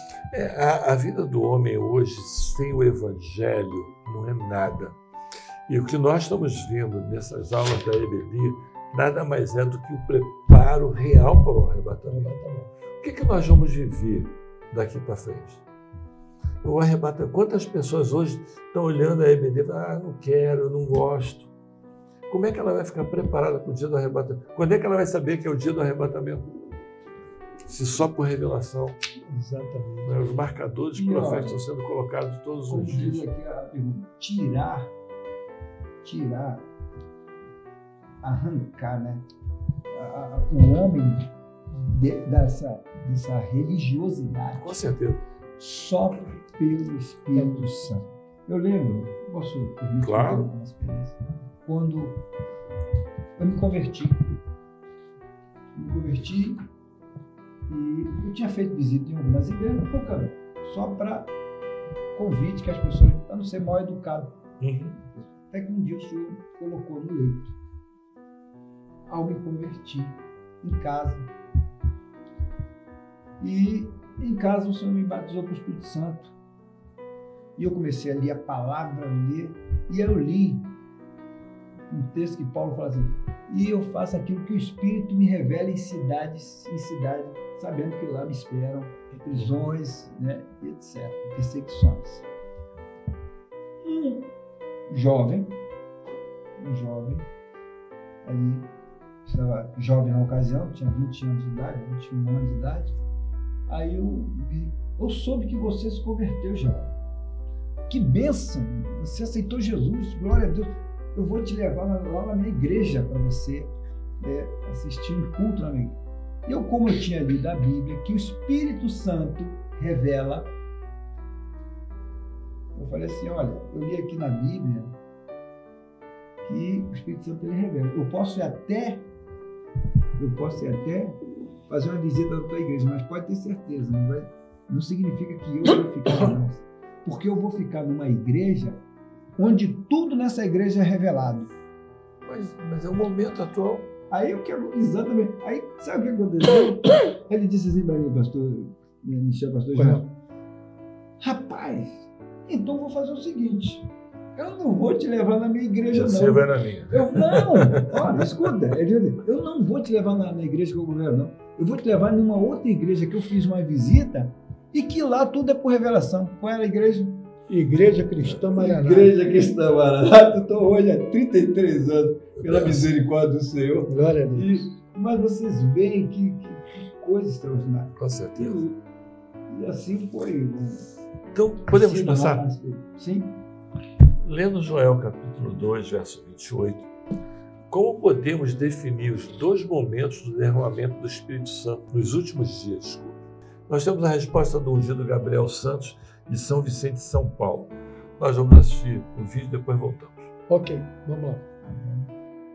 A vida do homem hoje, sem o Evangelho, não é nada. E o que nós estamos vendo nessas aulas da EBD, nada mais é do que o preparo real para o arrebatamento. O que nós vamos viver daqui para frente? O arrebatamento. Quantas pessoas hoje estão olhando a EBD e falam, não quero, não gosto. Como é que ela vai ficar preparada para o dia do arrebatamento? Quando é que ela vai saber que é o dia do arrebatamento? Se só por revelação. Exatamente. Os marcadores proféticos estão sendo colocados todos os dias. Aqui a pergunta, tirar, arrancar, né? O homem dessa religiosidade. Com certeza. Só pelo Espírito Santo. Eu lembro, posso permitir uma experiência? Quando eu me converti e eu tinha feito visita em algumas igrejas, só para convite que as pessoas, para não ser mal educado. Até que um dia o Senhor me colocou no leito. Ao me converti em casa. E em casa o Senhor me batizou com o Espírito Santo. E eu comecei a ler a palavra, e eu li um texto que Paulo fala assim, e eu faço aquilo que o Espírito me revela em cidade, sabendo que lá me esperam prisões, né, etc., perseguições. Um jovem, ali, estava jovem na ocasião, tinha 20 anos de idade, 21 anos de idade, aí eu soube que você se converteu já. Que bênção! Você aceitou Jesus, glória a Deus. Eu vou te levar lá na minha igreja para você assistir um culto na minha igreja. Eu, como eu tinha lido a Bíblia, que o Espírito Santo revela, eu falei assim, olha, eu li aqui na Bíblia que o Espírito Santo ele revela. Eu posso ir até eu posso ir até fazer uma visita na tua igreja, mas pode ter certeza, não significa que eu vou ficar, não. Porque eu vou ficar numa igreja onde tudo nessa igreja é revelado. Mas é o momento atual. Aí eu quero, exatamente. Aí, sabe o que aconteceu? Ele disse assim para mim, pastor João, rapaz, então vou fazer o seguinte, eu não vou te levar na minha igreja, Você não. vai na minha. Olha, escuta, eu não vou te levar na igreja que eu governo, não. Eu vou te levar numa outra igreja que eu fiz uma visita e que lá tudo é por revelação. Qual era a igreja? Igreja Cristã Maranata. Igreja Cristã Maranata. Estou hoje há 33 anos, pela misericórdia do Senhor. Glória a Deus. Mas vocês veem que coisa extraordinária. Com certeza. E assim foi. Então, podemos passar? Sim. Lendo Joel capítulo 2, verso 28, como podemos definir os dois momentos do derramamento do Espírito Santo nos últimos dias? Nós temos a resposta do ungido Gabriel Santos, de São Vicente, São Paulo. Nós vamos assistir o vídeo e depois voltamos. Ok, vamos lá.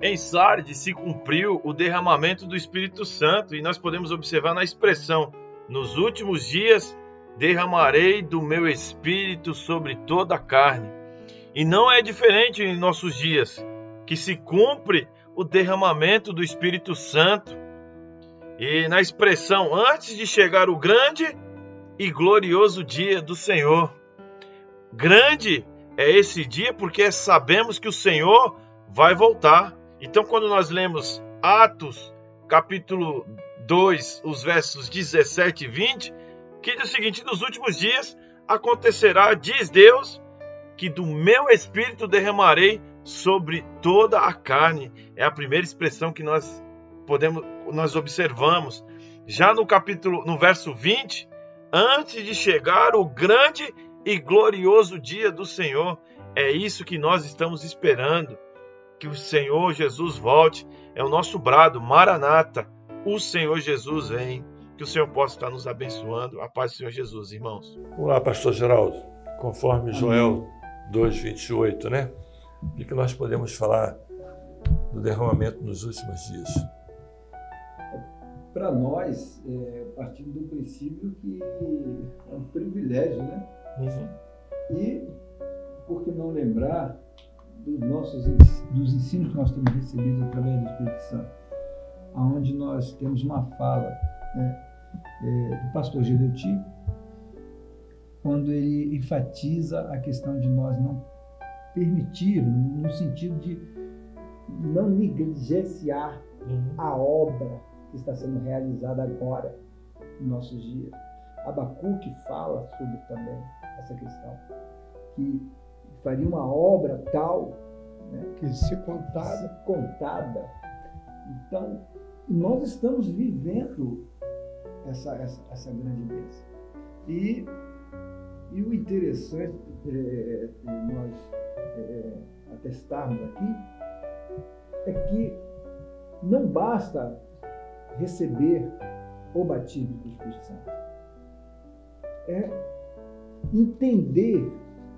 Em Sardes se cumpriu o derramamento do Espírito Santo e nós podemos observar na expressão: nos últimos dias derramarei do meu Espírito sobre toda a carne. E não é diferente em nossos dias, que se cumpre o derramamento do Espírito Santo. E na expressão, antes de chegar o grande e glorioso dia do Senhor. Grande é esse dia porque sabemos que o Senhor vai voltar. Então, quando nós lemos Atos, capítulo 2, os versos 17 e 20, que diz o seguinte: nos últimos dias acontecerá, diz Deus, que do meu Espírito derramarei sobre toda a carne. É a primeira expressão que nós observamos. Já no verso 20, antes de chegar o grande e glorioso dia do Senhor. É isso que nós estamos esperando, que o Senhor Jesus volte. É o nosso brado, Maranata, o Senhor Jesus vem. Que o Senhor possa estar nos abençoando. A paz do Senhor Jesus, irmãos. Vamos lá, pastor Geraldo, conforme Joel 2:28, né? O que nós podemos falar do derramamento nos últimos dias? Para nós, partindo do princípio que é um privilégio, né? Uhum. E por que não lembrar dos ensinos que nós temos recebido através do Espírito Santo, onde nós temos uma fala, né, do pastor Gereuti, quando ele enfatiza a questão de nós não permitir, no sentido de não negligenciar a obra que está sendo realizada agora, nos nossos dias. Abacuque fala sobre também essa questão, que faria uma obra tal, né, que se contada. Então, nós estamos vivendo essa grande bênção. E o interessante nós atestarmos aqui é que não basta receber o batismo do Espírito Santo. É entender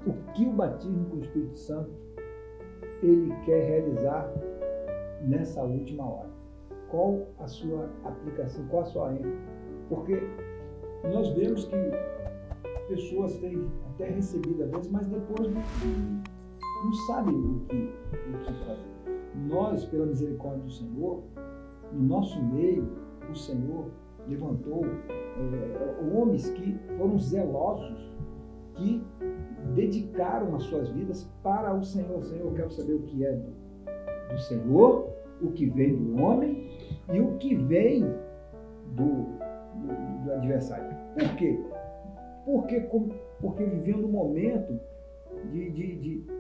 o que o batismo com o Espírito Santo ele quer realizar nessa última hora. Qual a sua aplicação, qual a sua ênfase? Porque nós vemos que pessoas têm até recebido às vezes, mas depois não sabem o que fazer. Nós, pela misericórdia do Senhor, no nosso meio, o Senhor levantou homens que foram zelosos, que dedicaram as suas vidas para o Senhor. Senhor, eu quero saber o que é do Senhor, o que vem do homem e o que vem do adversário. Por quê? Porque vivendo um momento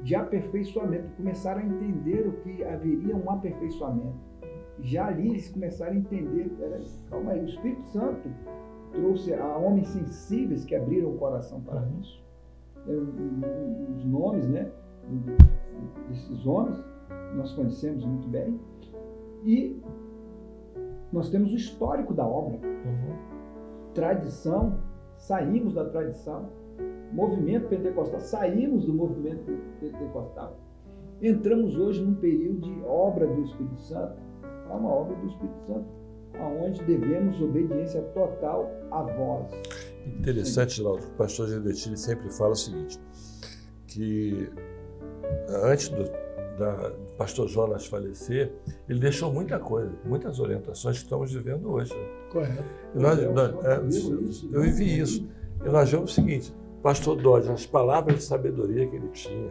de aperfeiçoamento, começaram a entender o que haveria um aperfeiçoamento. Já ali eles começaram a entender, calma aí, o Espírito Santo trouxe a homens sensíveis que abriram o coração para isso. Os nomes, né, desses homens nós conhecemos muito bem, e nós temos o histórico da obra. Tradição, saímos da tradição. Movimento pentecostal, saímos do movimento pentecostal. Entramos hoje num período de obra do Espírito Santo. É uma obra do Espírito Santo onde devemos obediência total à voz. Interessante, Laudo, o pastor Gedetti sempre fala o seguinte, que antes do pastor Jonas falecer, ele deixou muita coisa, muitas orientações que estamos vivendo hoje. Correto. Eu vivi isso. E nós vemos o seguinte, pastor Dodge, as palavras de sabedoria que ele tinha,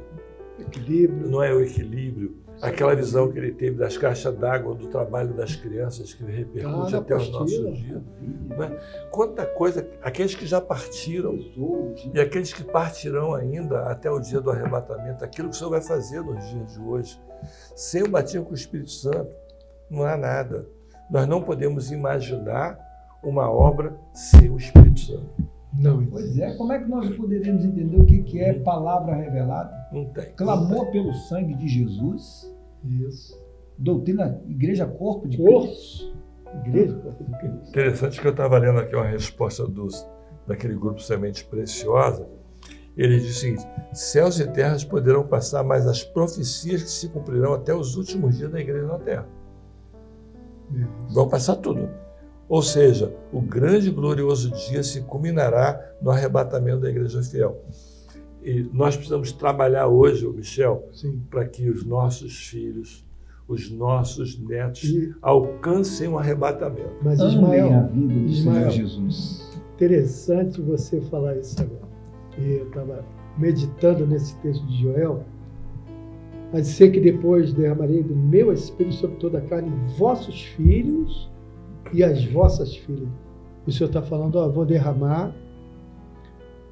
Equilíbrio. não é o equilíbrio, aquela visão que ele teve das caixas d'água, do trabalho das crianças, que repercute até os nossos dias. Né? Quanta coisa, aqueles que já partiram e aqueles que partirão ainda até o dia do arrebatamento, aquilo que o Senhor vai fazer nos dias de hoje, sem o batismo com o Espírito Santo, não há nada. Nós não podemos imaginar uma obra sem o Espírito Santo. Não. Pois é, como é que nós poderíamos entender o que é palavra revelada? Não tem. Clamor pelo sangue de Jesus. Isso. Doutrina, igreja, corpo de Corpo. Cristo. Igreja, corpo de Cristo. Interessante que eu estava lendo aqui uma resposta daquele grupo Semente Preciosa. Ele diz o seguinte, céus e terras poderão passar, mas as profecias que se cumprirão até os últimos dias da igreja na terra. Vão passar tudo. Ou seja, o grande e glorioso dia se culminará no arrebatamento da igreja fiel. E nós precisamos trabalhar hoje, Michel, para que os nossos filhos, os nossos netos alcancem um arrebatamento. Mas Amém Ismael, a vida do Senhor Ismael, Jesus. interessante você falar isso agora. E eu estava meditando nesse texto de Joel, a dizer que depois derramarei do meu Espírito sobre toda a carne, vossos filhos e as vossas filhas. O Senhor está falando, ó, vou derramar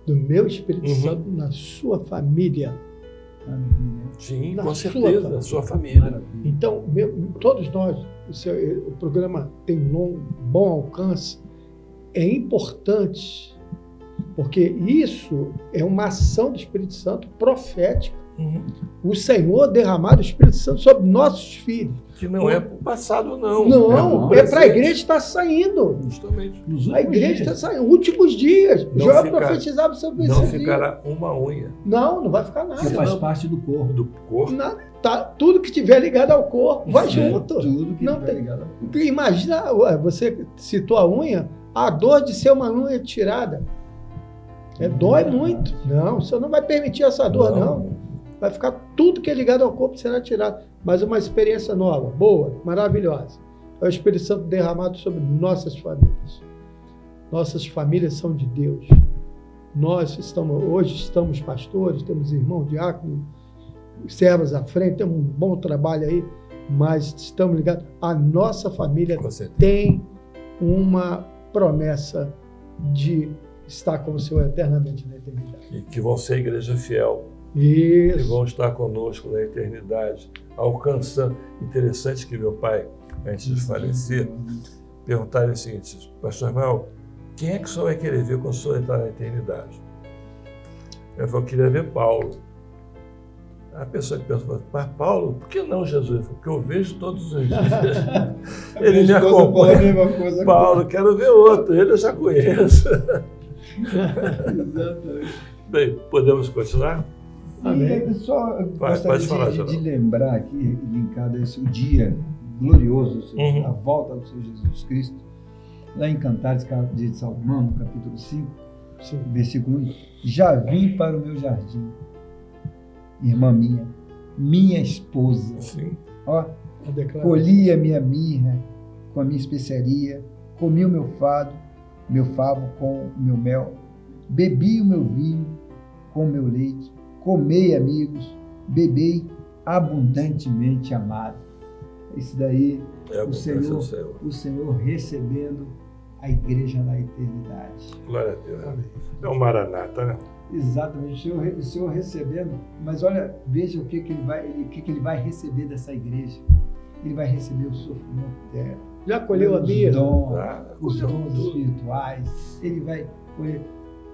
do meu Espírito Santo na sua família. Sim, Na com sua certeza, família. na sua família. Então, todos nós, o programa tem bom alcance, é importante, porque isso é uma ação do Espírito Santo profética. O Senhor derramar o Espírito Santo sobre nossos filhos. Que não é para o passado, não. Não, é para a igreja estar saindo. Justamente. A igreja está saindo. Últimos dias. Não Joel ficar- profetizava sobre isso. Não ficará uma unha Não vai ficar nada. Que faz Não. parte do corpo. do corpo. Nada. Tá, tudo que tiver ligado ao corpo, vai junto. Tudo que Não está tem- ligado. Porque imagina, você citou a unha, a dor de ser uma unha tirada. Dói muito. Não, você não vai permitir essa dor, não. Vai ficar tudo que é ligado ao corpo será tirado. Mas uma experiência nova, boa, maravilhosa. É o Espírito Santo derramado sobre nossas famílias. Nossas famílias são de Deus. Hoje estamos pastores, temos irmãos diáconos, servos à frente, temos um bom trabalho aí, mas estamos ligados. A nossa família Com certeza. tem uma promessa de estar com o Senhor eternamente na eternidade. E que vão ser igreja fiel. Que Isso. vão estar conosco na eternidade, alcançando. Interessante que meu pai, antes de falecer, perguntaram o seguinte, pastor Ismael, quem é que o senhor vai querer ver quando o senhor entrar na eternidade? Eu falei, eu queria ver Paulo. A pessoa que pensou, mas Paulo, por que não Jesus? Eu falei, porque eu vejo todos os dias. Ele me acompanha. Paulo, quero ver outro, ele eu já conheço. Bem, podemos continuar? E só eu Pode gostaria falar, de Geraldo. lembrar aqui, linkado a esse o dia glorioso, Uhum. a volta do Senhor Jesus Cristo, lá em Cantares de Salomão, no capítulo 5, versículo 1, já vim para o meu jardim, irmã minha esposa. Sim. Ó, colhi a minha mirra com a minha especiaria, comi o meu favo com o meu mel, bebi o meu vinho com o meu leite, comei, amigos, bebei abundantemente amado. Isso daí, É a o abundância do Senhor. Senhor recebendo a igreja na eternidade. Glória a Deus. É o Maranata, né? Exatamente, o Senhor recebendo, mas olha, veja o que ele vai receber dessa igreja. Ele vai receber o sofrimento dela. Já colheu a os mirra? dons, os colheu dons tudo. espirituais. Ele vai colher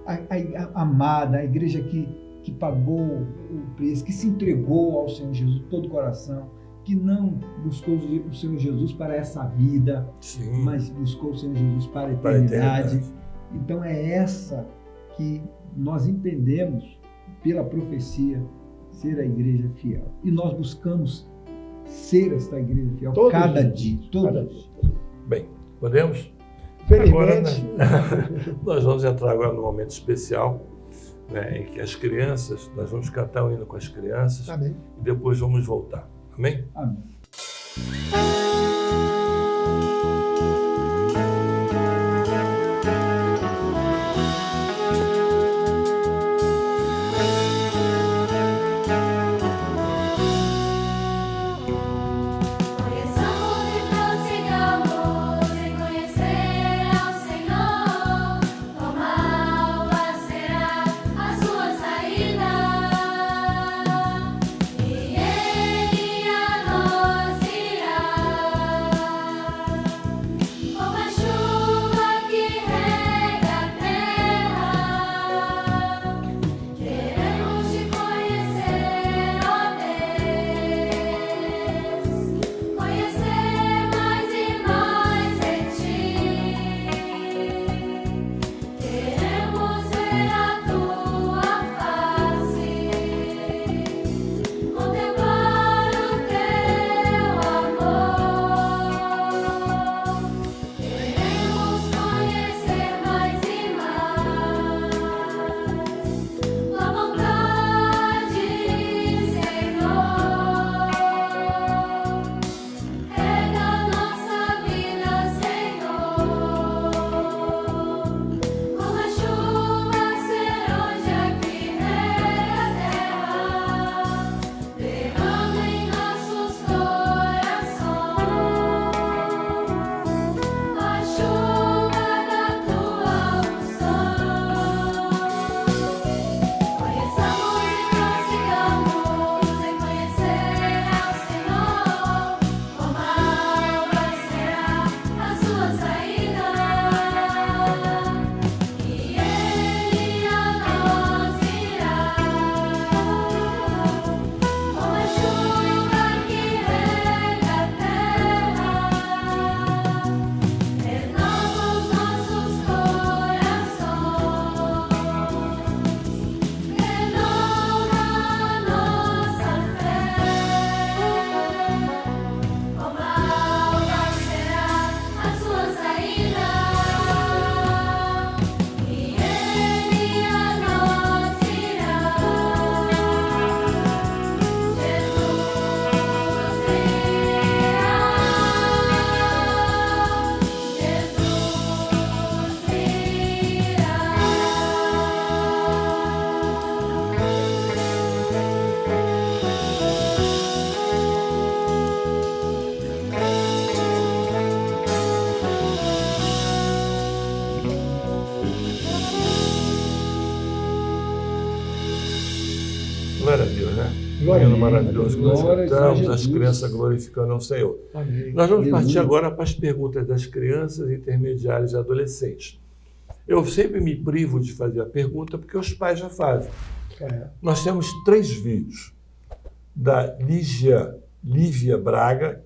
a amada, a igreja que pagou o preço, que se entregou ao Senhor Jesus de todo o coração, que não buscou o Senhor Jesus para essa vida, Sim. mas buscou o Senhor Jesus para a Para a eternidade. eternidade. Então é essa que nós entendemos pela profecia ser a igreja fiel. E nós buscamos ser esta igreja fiel Todos cada os dia. Cada Todos. dia. Bem, Podemos? Felizmente. Agora, nós vamos entrar agora num momento especial, né, em que as crianças, nós vamos cantar um hino com as crianças. Amém. E depois vamos voltar. Amém? Amém. Conheçamos e prossigamos em conhecer ao Senhor. Quão alva será a sua saída, e Ele a nós irá. Como a chuva que rega a terra, queremos te conhecer, ó Deus. Conhecer mais e mais de ti. Queremos ver a tua face, contemplar o teu amor. Queremos conhecer mais e mais tua vontade, Senhor. Rega nossa vida, Senhor. Como a chuva ser hoje aqui rega a terra, derrama em nossos corações a chuva da tua unção. Conheçamos e prossigamos em conhecer ao Senhor. Como alva será a sua saída, e Ele a nós irá. Como a chuva que rega a terra, renova os nossos corações, renova a nossa fé. Como alva será a sua saída, e Ele a nós irá. Glória a Deus, né? Glória a Hino Deus. maravilhoso que nós Glórias a cantamos, as Jesus. crianças glorificando ao Senhor. Amém. Nós vamos partir Aleluia. agora para as perguntas das crianças, intermediários e adolescentes. Eu sempre me privo de fazer a pergunta porque os pais já fazem. É. Nós temos 3 vídeos da Lívia Braga,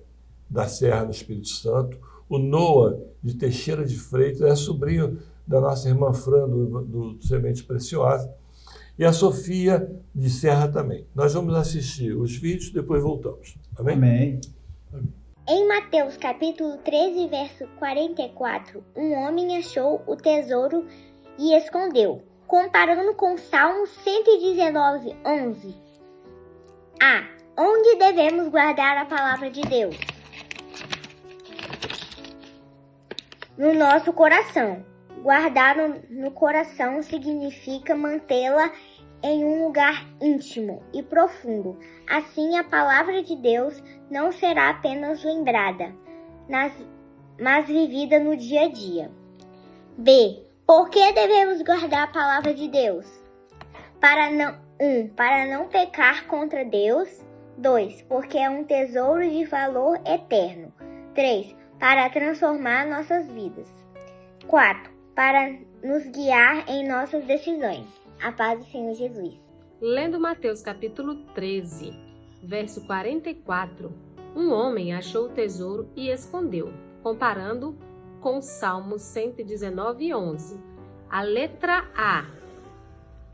da Serra do Espírito Santo, o Noah de Teixeira de Freitas, é sobrinho da nossa irmã Fran, do Semente Preciosa, e a Sofia de Serra também. Nós vamos assistir os vídeos, depois voltamos. Amém? Amém. Em Mateus capítulo 13, verso 44, um homem achou o tesouro e escondeu. Comparando com Salmo 119, 11. A. Onde devemos guardar a palavra de Deus? No nosso coração. Guardar no coração significa mantê-la em um lugar íntimo e profundo. Assim, a palavra de Deus não será apenas lembrada, mas vivida no dia a dia. B. Por que devemos guardar a palavra de Deus? Para não pecar contra Deus. 2. Porque é um tesouro de valor eterno. 3. Para transformar nossas vidas. 4. Para nos guiar em nossas decisões. A paz do Senhor Jesus. Lendo Mateus capítulo 13, verso 44, um homem achou o tesouro e escondeu, comparando com Salmo 119, 11. A letra A.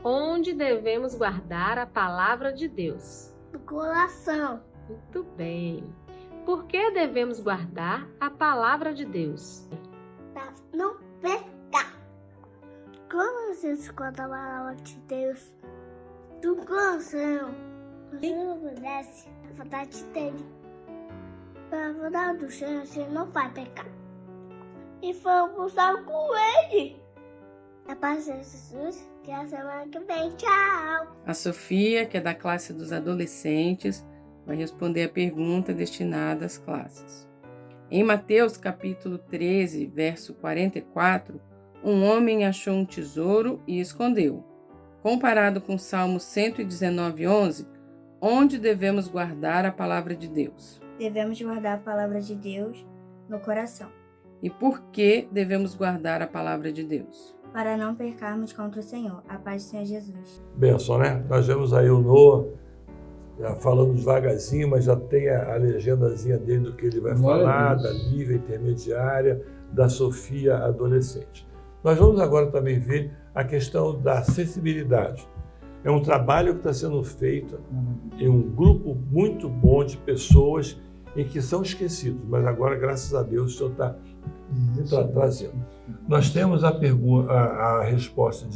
Onde devemos guardar a palavra de Deus? No coração. Muito bem. Por que devemos guardar a palavra de Deus? para não pecar. Como você escuta a palavra de Deus do coração, você não obedece a vontade dele. Para a vontade do Senhor, você não vai pecar. E foi almoçar com ele. A paz de Jesus, que a semana que vem. Tchau! A Sofia, que é da classe dos adolescentes, vai responder a pergunta destinada às classes. Em Mateus capítulo 13, verso 44, um homem achou um tesouro e escondeu. Comparado com Salmo 119, 11, onde devemos guardar a palavra de Deus? Devemos guardar a palavra de Deus no coração, E por que devemos guardar a palavra de Deus? para não pecarmos contra o Senhor. A paz do Senhor Jesus. Benção, né? Nós vemos aí o Noah já falando devagarzinho, mas já tem a legendazinha dele do que ele vai falar, da Lívia intermediária, da Sofia adolescente. Nós vamos agora também ver a questão da acessibilidade. É um trabalho que está sendo feito em um grupo muito bom de pessoas em que são esquecidos, mas agora, graças a Deus, o Senhor está trazendo. Nós temos a resposta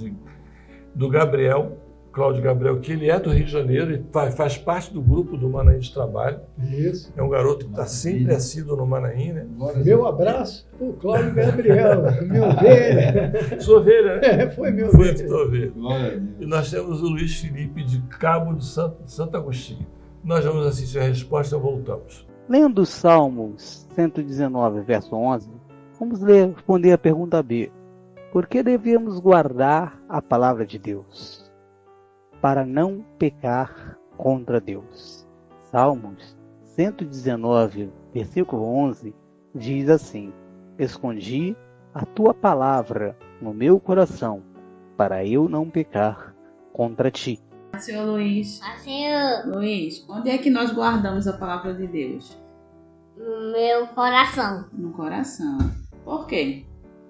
do Gabriel, Cláudio Gabriel, que ele é do Rio de Janeiro e faz parte do grupo do Manaim de Trabalho. Isso. É um garoto que está sempre assíduo no Manaim, né? Meu abraço para o Cláudio Gabriel, meu ovelha. Sua ovelha, né? Foi meu Foi ovelha. tua ovelha. E nós temos o Luiz Felipe de Cabo de Santo Agostinho. Nós vamos assistir a resposta e voltamos. Lendo Salmos 119, verso 11, vamos responder a pergunta B. Por que devemos guardar a palavra de Deus? Para não pecar contra Deus. Salmos 119, versículo 11, diz assim: Escondi a tua palavra no meu coração, para eu não pecar contra ti. Senhor Luiz. Senhor, Luiz, onde é que nós guardamos a palavra de Deus? no meu coração, No coração. Por quê?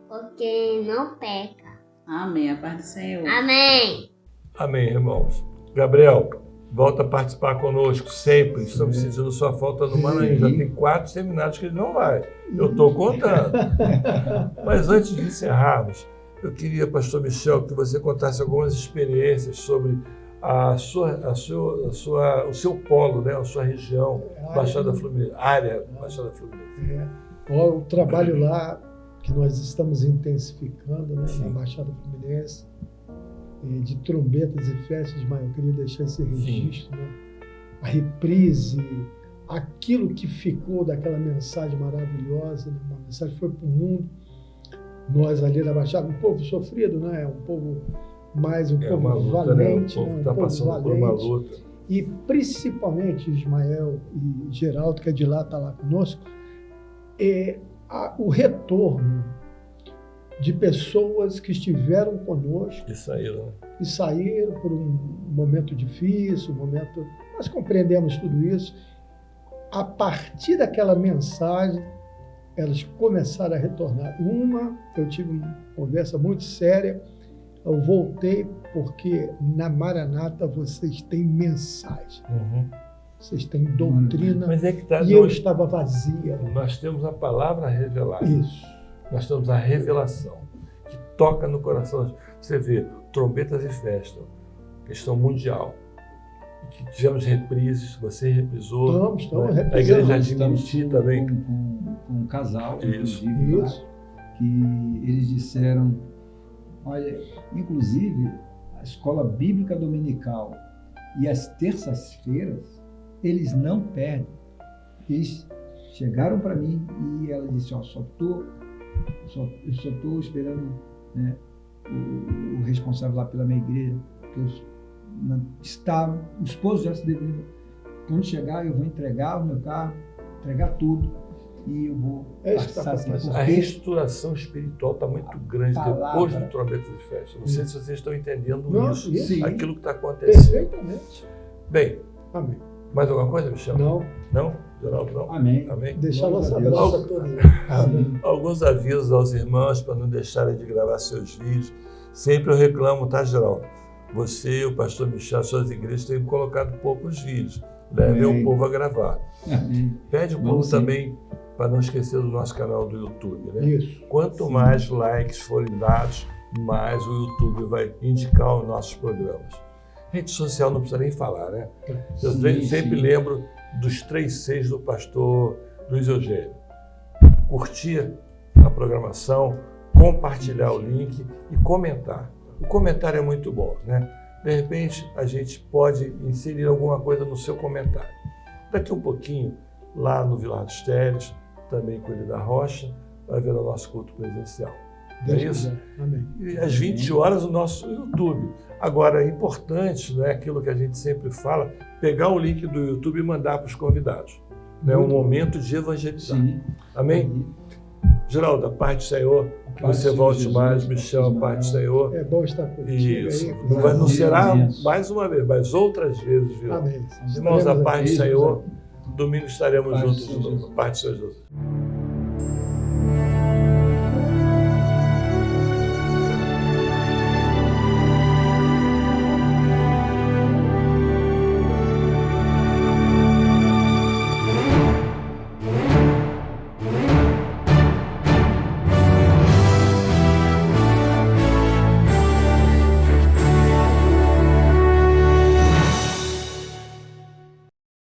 porque não peca. Amém. A paz do Senhor. Amém. Amém, irmãos. Gabriel, volta a participar conosco sempre. Estamos sentindo sua falta no Manaim. Já tem 4 seminários que ele não vai. Eu estou contando. Mas antes de encerrarmos, eu queria, pastor Michel, que você contasse algumas experiências sobre o seu polo, né? A sua região, Baixada Fluminense. Área Baixada Fluminense. O trabalho lá que nós estamos intensificando, né, na Baixada Fluminense, de trombetas e festas, mas eu queria deixar esse registro, né? A reprise, aquilo que ficou daquela mensagem maravilhosa, né? Uma mensagem que foi para o mundo. Nós ali da Baixada, um povo sofrido, né? Um povo mais um povo luta, valente, né? O povo está passando por uma luta. E principalmente Ismael e Geraldo, que é de lá, está lá conosco, o retorno de pessoas que estiveram conosco e saíram por um momento difícil, nós compreendemos tudo isso. A partir daquela mensagem, elas começaram a retornar. Eu tive uma conversa muito séria, eu voltei porque na Maranata vocês têm mensagem. Vocês têm doutrina, Mas é que tá, e eu estava vazia. Nós temos a palavra revelada. Isso. Nós temos a revelação, que toca no coração. Você vê, trombetas e festa, questão mundial. Que tivemos reprises, você reprisou. Estamos né? A igreja de Miti também. Com um casal, Isso. inclusive, lá, que eles disseram, olha, inclusive, a escola bíblica dominical e as terças-feiras, eles não perdem. Eles chegaram para mim e ela disse, eu só estou esperando, né, o responsável lá pela minha igreja, que o esposo já se devia. Quando chegar, eu vou entregar o meu carro, entregar tudo e eu vou passar assim. A restauração espiritual está muito grande depois do Trombetas de Festa. Não sei se vocês estão entendendo isso, aquilo que está acontecendo. Perfeitamente. Bem, amém. Mais alguma coisa, Michel? Não. Não? Geraldo, não? Amém. Deixar nossa abraço a todos. Alguns avisos aos irmãos para não deixarem de gravar seus vídeos. Sempre eu reclamo, tá, Geraldo? Você, o pastor Michel, suas igrejas têm colocado poucos vídeos. Levem o povo a gravar. Amém. Pede o povo também para não esquecer do nosso canal do YouTube, né? Isso. Quanto mais likes forem dados, mais o YouTube vai indicar os nossos programas. Rede social não precisa nem falar, né? Eu sempre lembro dos 3 Cs do pastor Luiz Eugênio. Curtir a programação, compartilhar o link e comentar. O comentário é muito bom, né? De repente, a gente pode inserir alguma coisa no seu comentário. Daqui um pouquinho, lá no Vilar dos Teles, também com ele da Rocha, vai ver o nosso culto presencial. É isso? Amém. E às 20 horas o nosso YouTube. Agora, é importante, né, aquilo que a gente sempre fala, pegar o link do YouTube e mandar para os convidados. É um momento de evangelizar. Sim. Amém? Geraldo, a paz do Senhor, que você volte mais, Michel, a paz do Senhor. É bom estar contigo. Isso. Aí, Não será mais uma vez, mas outras vezes, viu? Amém. Irmãos, a paz do Estaremos Senhor. Domingo estaremos Paz juntos do de Senhor novo. A paz do Senhor Jesus.